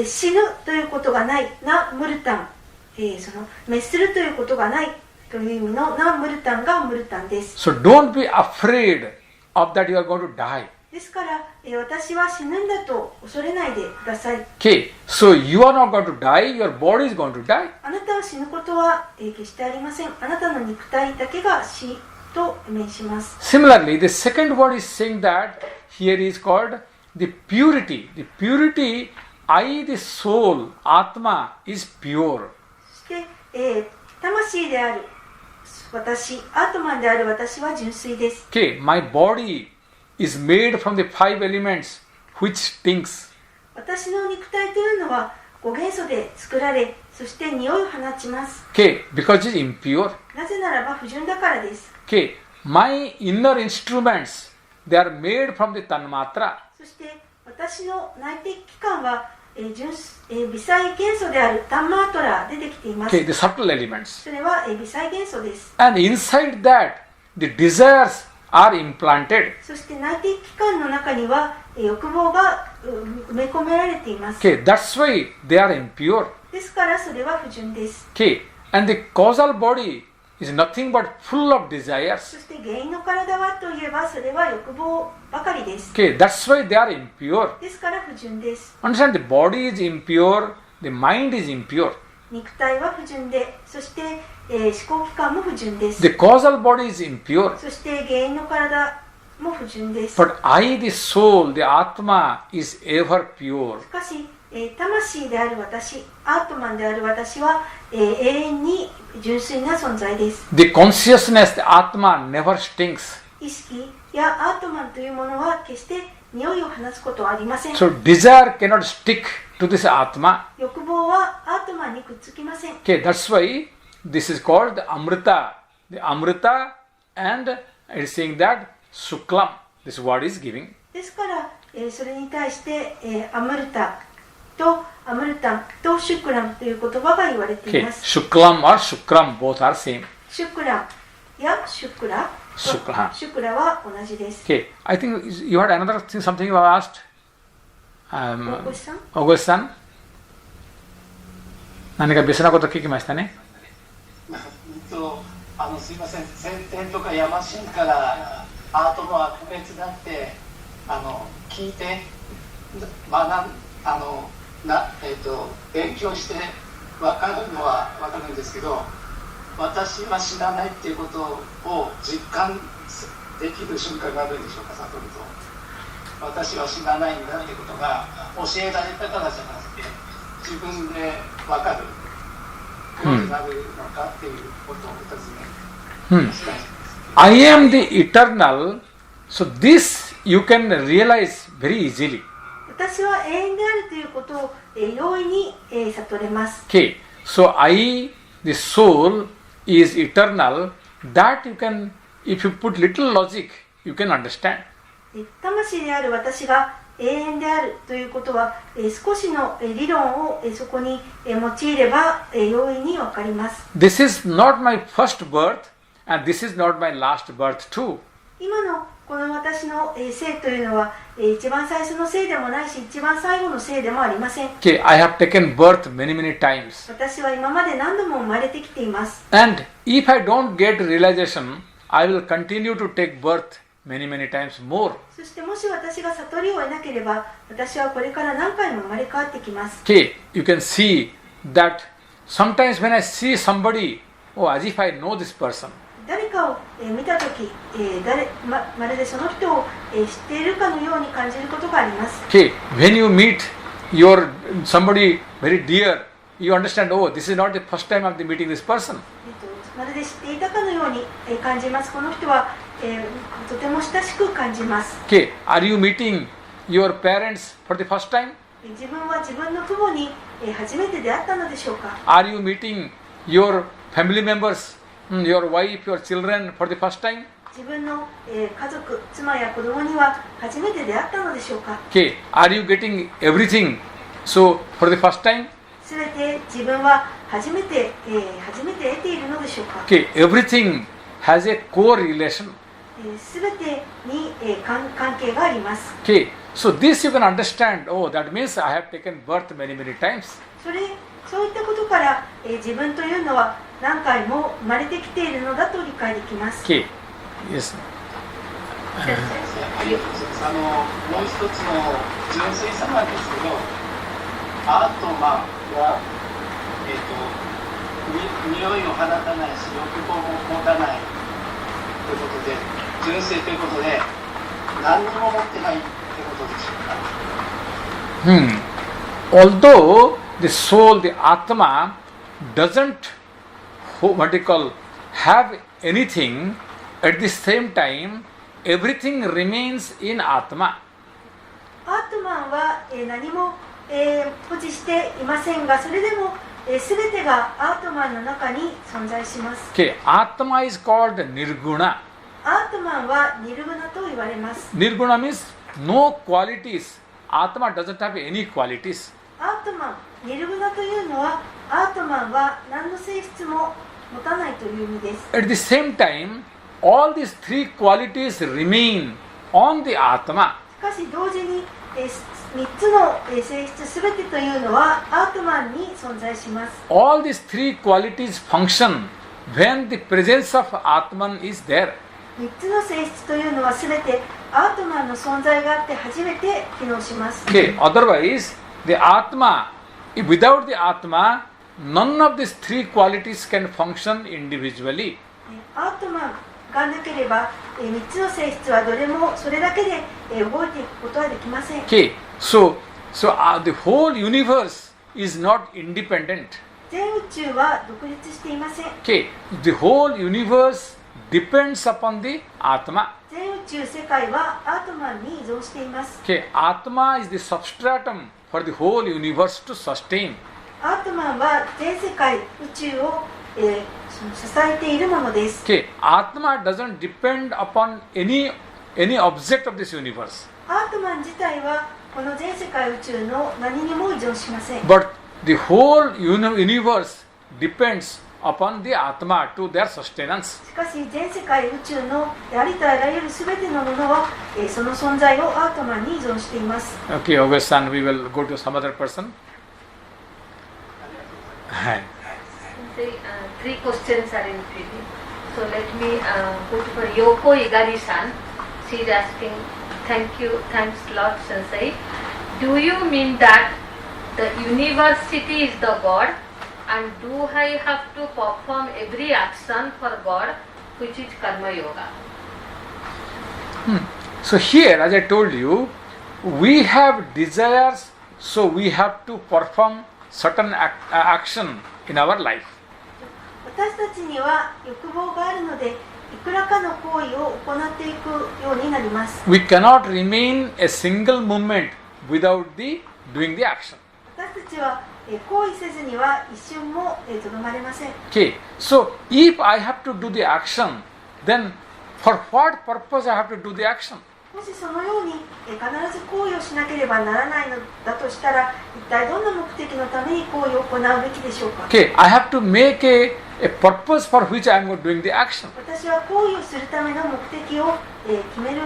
死ぬということがないなムルタン、滅するということがないという意味のなムルタンがムルタンです。 So don't be afraid of that you are going to die. ですから、私は死ぬんだと恐れないでください。 Okay, so you are not going to die, your body is going to die. あなたは死ぬことは、決してありません。あなたの肉体だけが死と命します。 Similarly, the second word is saying that here is called the purity. The purity, I, the soul, Atma is pure. そして、魂である私、アートマンである私は純粋です。 Okay, my body is made from the 5 elements which stinks. 私の肉体というのは5元素で作られ、そして匂いを放ちます。 Okay, because it is impure. なぜならば不純だからです。 Okay, my inner instruments, they are made from the tanmatra. そして私の内的器官は、微細元素であるタンマートラでできています。 Okay, the subtle elements. それは、微細元素です。 And inside that, the desires are implanted. そして内的器官の中には、欲望が埋め込められています。 Okay, that's why they are impure. ですからそれは不純です。 Okay, and the causal body is nothing but full of そ desires. して原因の体はといえばそれは欲望ばかりです。 Okay, that's why they are impure. ですから不純です。 Understand, the body is impure, the mind is impure. 肉体は不純で、そして、思考器官も不純です。 The causal body is impure. そして原因の体も不純です。 But I, the soul, the Atma, is ever pure. しかし、魂である私、アートマンである私は、永遠に純粋な存在です。 The consciousness, the Atma, never stinks. 意識やアートマンというものは決して匂いを放つことはありません。 So desire cannot stick to this Atma. 欲望はアートマンにくっつきません。 Okay, that's why this is called the Amrita. The Amrita, and it is saying that Shuklam, this word is giving. ですから、それに対して、アムルタとアムルタンとシュクラムという言葉が言われてい Okay, ます。 Shuklam or Shukram, both are same. シュクラやシュクラシュクラシュクラは同じです。 Okay, I think you had another thing, something you have asked. 大越さん、大越さん、何か別なこと聞きましたね。すいません、先天とかヤマシンからアートのは不滅だって聞いて勉強して分かるのは分かるんですけど、私は知らないっていうことを実感できる瞬間があるんでしょうか、悟ると。私は知らないんだっていうことが教えられたからじゃなくて、自分で分かるようになるのかっていうことをお尋ねしたいです。I am the eternal, so this you can realize very easily. 私は永遠であるということを容易に悟れます。 Okay, so I, the soul, is eternal. That you can, if you put little logic, you can understand. 魂である私が永遠であるということは、少しの理論をそこに用いれば容易にわかります。 This is not my first birth, and this is not my last birth too. 今のこの私の生というのは一番最初の生でもないし、一番最後の生でもありません。 Okay, I have taken birth many, many times. 私は今まで何度も生まれてきています。 And if I don't get realization, I will continue to take birth many, many times more. そしてもし私が悟りを得なければ、私はこれから何回も生まれ変わってきます。 Okay, you can see that sometimes when I see somebody, oh, as if I know this person. 誰かを見たとき、まるでその人を知っているかのように感じることがあります。 Okay, when you meet your somebody very dear, you understand, oh, this is not the first time I'm meeting this person. まるで知っていたかのように感じます。この人はとても親しく感じます。 Okay, are you meeting your parents for the first time? 自分は自分の父母に初めて出会ったのでしょうか。 Are you meeting your family members your wife, your children for the first time? 自分の、家族、妻や子供には初めて出会ったのでしょうか。 Okay, are you getting everything so for the first time? すべて自分は初めて得ているのでしょうか。 Okay, everything has a correlation. すべてに、関係があります。 Okay, so this you can understand. Oh, that means I have taken birth many times. そういったことから、自分というのは何回も生まれてきているのだと理解できます。 Okay, yes. ありがとうございます。もう一つの純粋さなんですけど、アートマンは、匂いを放たないし、欲望も持たないということで、純粋ということで、何にも持ってないということでしょうか。Although the soul, the Atma, doesn't have anything, at the same time, everything remains in Atma. アートマンは、何も、保持していませんが、それでも、全てがアートマンの中に存在します。 Okay, Atma is called Nirguna. アートマンはニルグナと言われます。 Nirguna means no qualities. Atma doesn't have any qualities. アートマン、ニルグナというのは、アートマンは何の性質も持たないという意味です。 At the same time, all these three qualities remain on the Atma. しかし同時に、3つの性質すべてというのはアートマンに存在します。 All these three qualities function when the presence of Atman is there. 3つの性質というのはすべてアートマンの存在があって初めて機能します。 Okay, otherwise, the Atma, without the Atma, none of these three qualities can function individually. アートマンがなければ3つの性質はどれもそれだけで動いていくことはできません。 Okay, so the whole universe is not independent. 全宇宙は独立していません。 Okay, the whole universe depends upon the Atma. 全宇宙世界はアートマンに依存しています。 Okay, Atma is the substratum for the whole universe to sustain. アートマンは全世界宇宙を、支えているものです。 Okay, Atma doesn't depend upon any object of this universe. アートマン自体はこの全世界宇宙の何にも依存しません。 But the whole universe depends upon the Atma to their sustenance. しかし全世界宇宙のありとあらゆるすべてのものは、その存在をアートマンに依存しています。 Okay, August-san, we will go to some other person. Hi. Three questions are included. So let me put for Yoko Igari-san. She is asking, thanks a lot, Sensei. Do you mean that the university is the God, and do I have to perform every action for God, which is Karma Yoga? So here, as I told you, we have desires, so we have to perform certain action in our life. 私たちには欲望があるので、いくらかの行為を行っていくようになります。 We cannot remain a single moment without doing the action. 私たちは行為せずには一瞬もとどまれません。 Okay, so if I have to do the action, then for what purpose I have to do the action? もしそのように必ず行為をしなければならないのだとしたら、一体どんな目的のために行為を行うべきでしょうか。 Okay, I have to make a purpose for which I am doing the action. 私は行為をするための目的を決める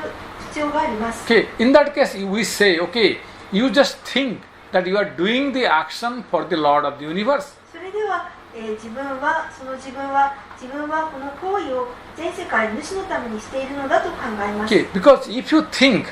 必要があります。 Okay, in that case, we say, okay, you just think that you are doing the action for the Lord of the universe. それでは、自分はこの行為を全世界主のためにしているのだと考えます。 Okay, because if you think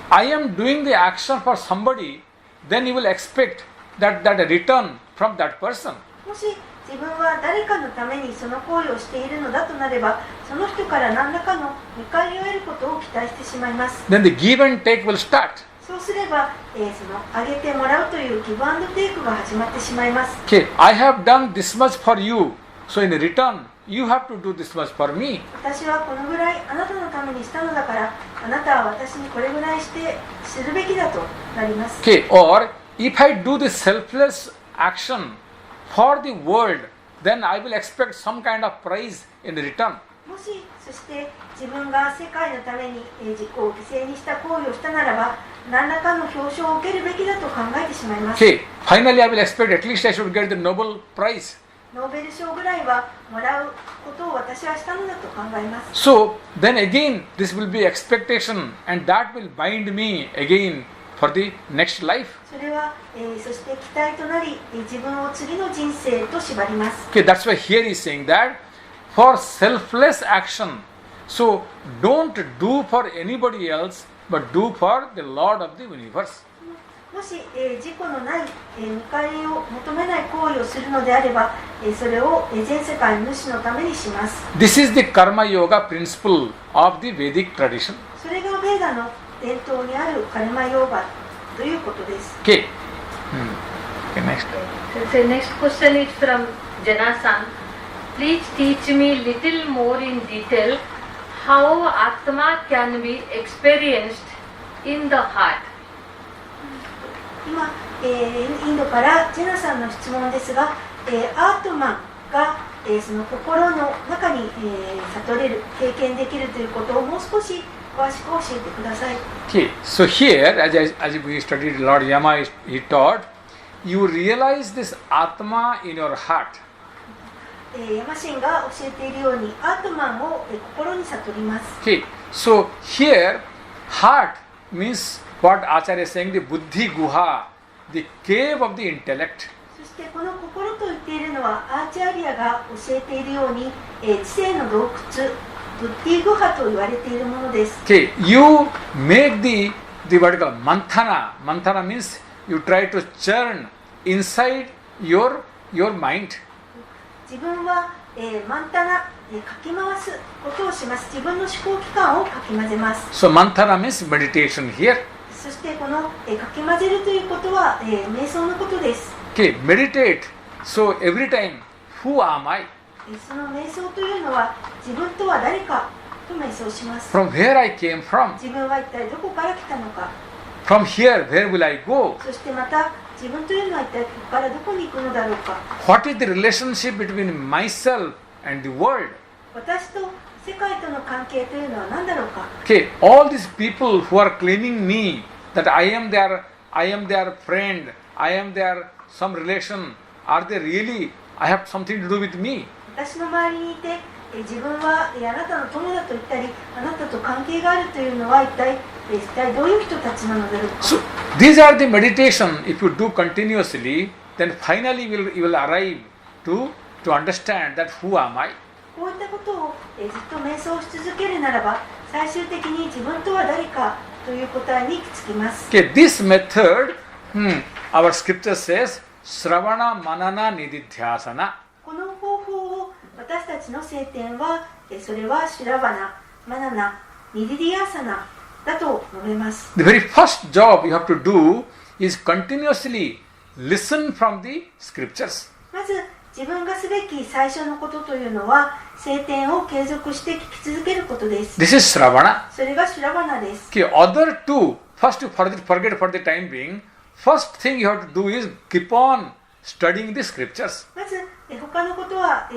I am doing the action for somebody, then you will expect that a return from that person. もし自分は誰かのためにその行為をしているのだとなれば、その人から何らかの見返りを得ることを期待してしまいます。 Then the give and take will start. そうすれば、そのあげてもらうというギブアンドテイクが始まってしまいます。 Okay, I have done this much for you, so in return, you have to do this much for me. 私はこのぐらいあなたのためにしたのだから、あなたは私にこれぐらいするべきだとなります。 Okay, or if I do this selfless action for the world, then I will expect some kind of prize in return. もしそして自分が世界のために自己を犠牲にした行為をしたならば何らかの表彰を受けるべきだと考えてしまいます。 Okay, finally I will expect at least I should get the Nobel Prize. ノーベル賞ぐらいはもらうことを私はしたのだと考えます。 So then again this will be expectation and that will bind me again for the next life. それは、そして期待となり、自分を次の人生と縛ります。 Okay, that's why here he is saying that for selfless action, so don't do for anybody else but do for the Lord of the universe. もし、自己のない、見返りを求めない行為をするのであれば、それを、全世界の主のためにします。 This is the Karma Yoga principle of the Vedic tradition. それがベーダの伝統にあるカルマヨーガということです。 Okay. Okay, next. So next question is from Janasan. Please teach me little more in detail how Atma can be experienced in the heart. 今、インドからジェナさんの質問ですが、アートマンが、その心の中に、悟れる、経験できるということをもう少し詳しく教えてください。 Okay, so here, as we studied Lord Yama, he taught, you realize this Atma in your heart. ヤマシンが教えているように、アートマンを、心に悟ります。 Okay, so here, heart means what Acharya is saying, the Buddhi Guha, the cave of the intellect. そしてこの心と言っているのは、アーチャーリアが教えているように、知性の洞窟、ブッディグハと言われているものです。 Okay, you make the what you call manthana. Manthana means you try to churn inside your mind. 自分は、マンタナ、かき回すことをします。自分の思考機関をかき混ぜます。 So manthana means meditation here. そしてこの、かき混ぜるということは、瞑想のことです。 Okay, meditate. So every time, who am I? その瞑想というのは自分とは誰かと瞑想します。 From where I came from? 自分は一体どこから来たのか。 From here, where will I go? そしてまた自分というのは一体ここからどこに行くのだろうか。 What is the relationship between myself and the world? 私と世界との関係というのは何だろうか。 Okay, all these people who are claiming me that I am their friend, I am their some relation, are they really? I have something to do with me. 私の周りにいて、自分はあなたの友だと言ったり、あなたと関係があるというのは一体どういう人たちなのだろうか。 So these are the meditation. If you do continuously, then finally you will arrive to understand that who am I. こういったことをずっと瞑想し続けるならば、最終的に自分とは誰かという答えに行き着きます。 Okay, this method, our scripture says, Sravana Manana Nididhyasana. この方法を私たちの聖典は、それはシュラバナ、マナナ、ニディディアサナだと述べます。 The very first job you have to do is continuously listen from the scriptures. まず自分がすべき最初のことというのは、聖典を継続して聞き続けることです。 This is Sravana. それがシュラバナです。 Okay, other two, first you forget for the time being, first thing you have to do is keep on studying the scriptures. まず他のことは、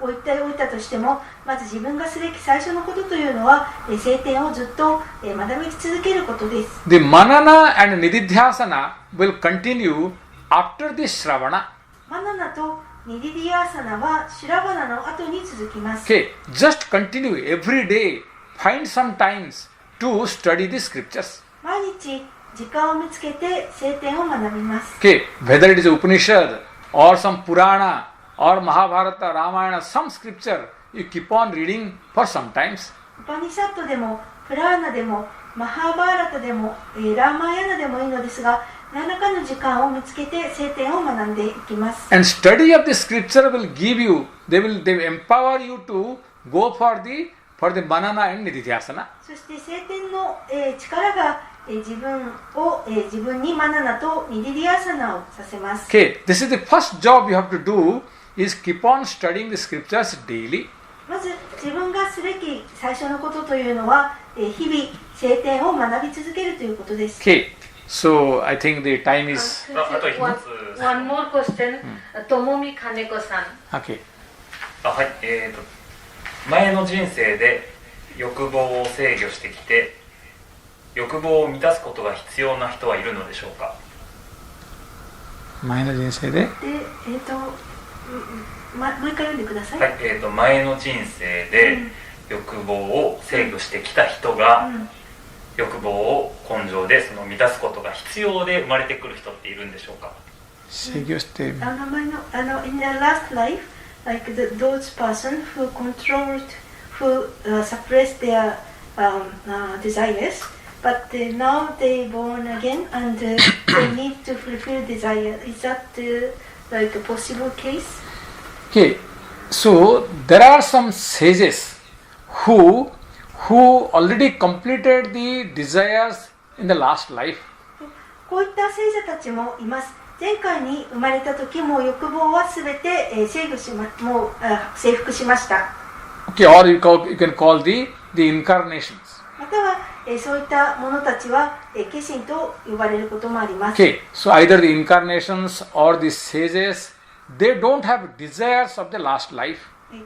置いたとしても、まず自分がすべき最初のことというのは、聖典をずっと、学び続けることです。 The Manana and Nididhyasana will continue after the Shravana. マナナとニディディアーサナはシュラバナの後に続きます。 Okay, just continue every day. Find some times to study the scriptures. 毎日時間を見つけて聖典を学びます。 Okay, whether it is Upanishad or some Purana or Mahabharata, Ramayana, some scripture, you keep on reading for some times. ウパニシャットでもプラーナでもマハーバーラタでも、ラーマーヤナでもいいのですが、何らかの時間を見つけて聖典を学んでいきます。 And study of the scripture will give you, they will empower you to go for the Manana and Nididhyasana. そして聖典の、力が、自分にマナナとニディディアーサナをさせます。 Okay, this is the first job you have to do is keep on studying the scriptures daily. まず自分がすべき最初のことというのは、日々聖典を学び続けるということです。 Okay, So I think the time isあと一つ One more question, Tomomi Kaneko-san. okay. はい、前の人生で欲望を制御してきて欲望を満たすことが必要な人はいるのでしょうか。前の人生でで、もう一回読んでください。はい、前の人生で欲望を制御してきた人が、欲望を根性でその満たすことが必要で生まれてくる人っているんでしょうか。制御して前のin their last life, like those person who controlled, who suppressed their desires, but now they born again and they need to fulfill desire. Is that like a possible case? Okay, so there are some sages who already completed the desires in the last life. こういった聖者たちもいます。前回に生まれた時も欲望はすべて制服しました。Okay, or you can call the incarnations. またはそういった者たちは化身と呼ばれることもあります。Okay, so either the incarnations or the sages, they don't have desires of the last life. 化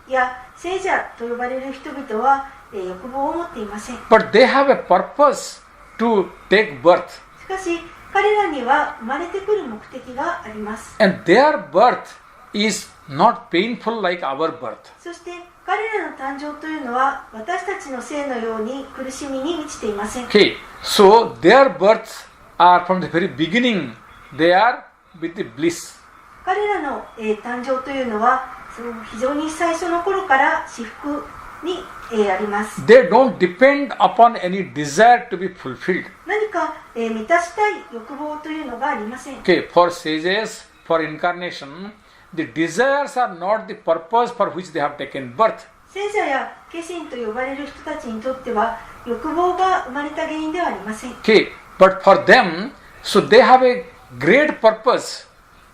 身や聖者と呼ばれる人々は欲望を持っていません。 But they have a purpose to take birth. しかし彼らには生まれてくる目的があります。 And their birth is not painful like our birth. そして彼らの誕生というのは私たちの生のように苦しみに満ちていません。 Okay, so their births are from the very beginning, they are with the bliss. 彼らの誕生というのは非常に最初の頃から至福にあります。 They don't depend upon any desire to be fulfilled. 何か満たしたい欲望というのがありません。 Okay, for sages, for incarnation, the desires are not the purpose for which they have taken birth. 聖者や化身と呼ばれる人たちにとっては欲望が生まれた原因ではありません。 Okay, but for them, so they have a great purpose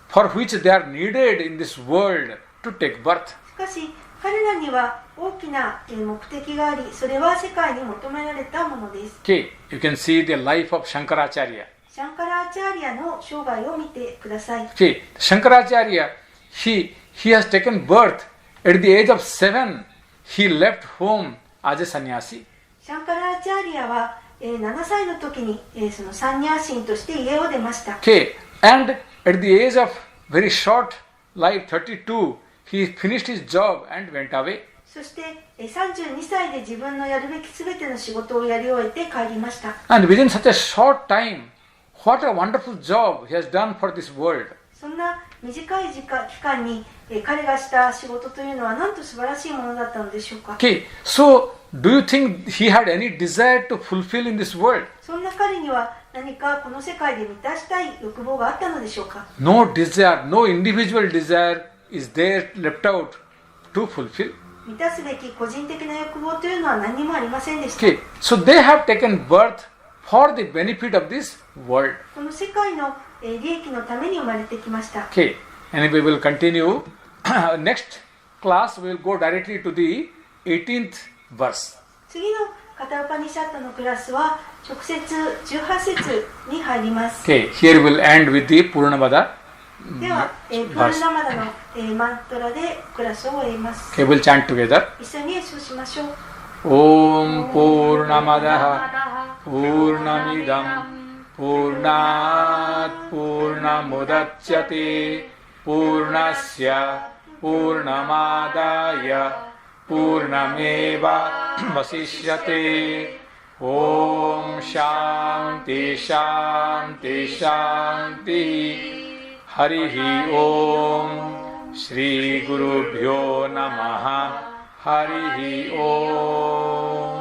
for which they are needed in this world to take birth. しかし彼らには大きな目的があり、それは世界に求められたものです。 Okay, you can see the life of Shankaracharya. シャンカラーチャーリアの生涯を見てください。 Okay, Shankaracharya, he has taken birth at the age of 7. He left home as a sannyasi. シャンカラーチャーリアは7歳の時にそのサンニャーシンとして家を出ました。 Okay, and at the age of very short life, 32, he finished his job and went away. そして32歳で自分のやるべきすべての仕事をやり終えて帰りました。 And within such a short time, what a wonderful job he has done for this world. そんな短い期間に彼がした仕事というのはなんと素晴らしいものだったのでしょうか。 Okay, so do you think he had any desire to fulfill in this world? そんな彼には何かこの世界で満たしたい欲望があったのでしょうか。 No desire, no individual desire is there left out to fulfill. 満たすべき個人的な欲望というのは何にもありませんでした。 Okay, so they have taken birth for the benefit of this world. この世界の利益のために生まれてきました。 Okay, and we will continue. Next class we will go directly to the 18th verse. 次のカタウパニシャットのクラスは直接18節に入ります。 Okay, here we will end with the Purnamada では、プール verse. ナマダの、マントラでクラスを終えます。 Okay, we'll chant together. 一緒に演奏しましょう。 Om Purnamadaha Purnamidam Purnat Purnamudachyate Purnasya Purnamadaya Purnameva Vasishyate Om Shanti Shanti Shanti Harihi Om Shri Gurubhyo Namaha Harihi Om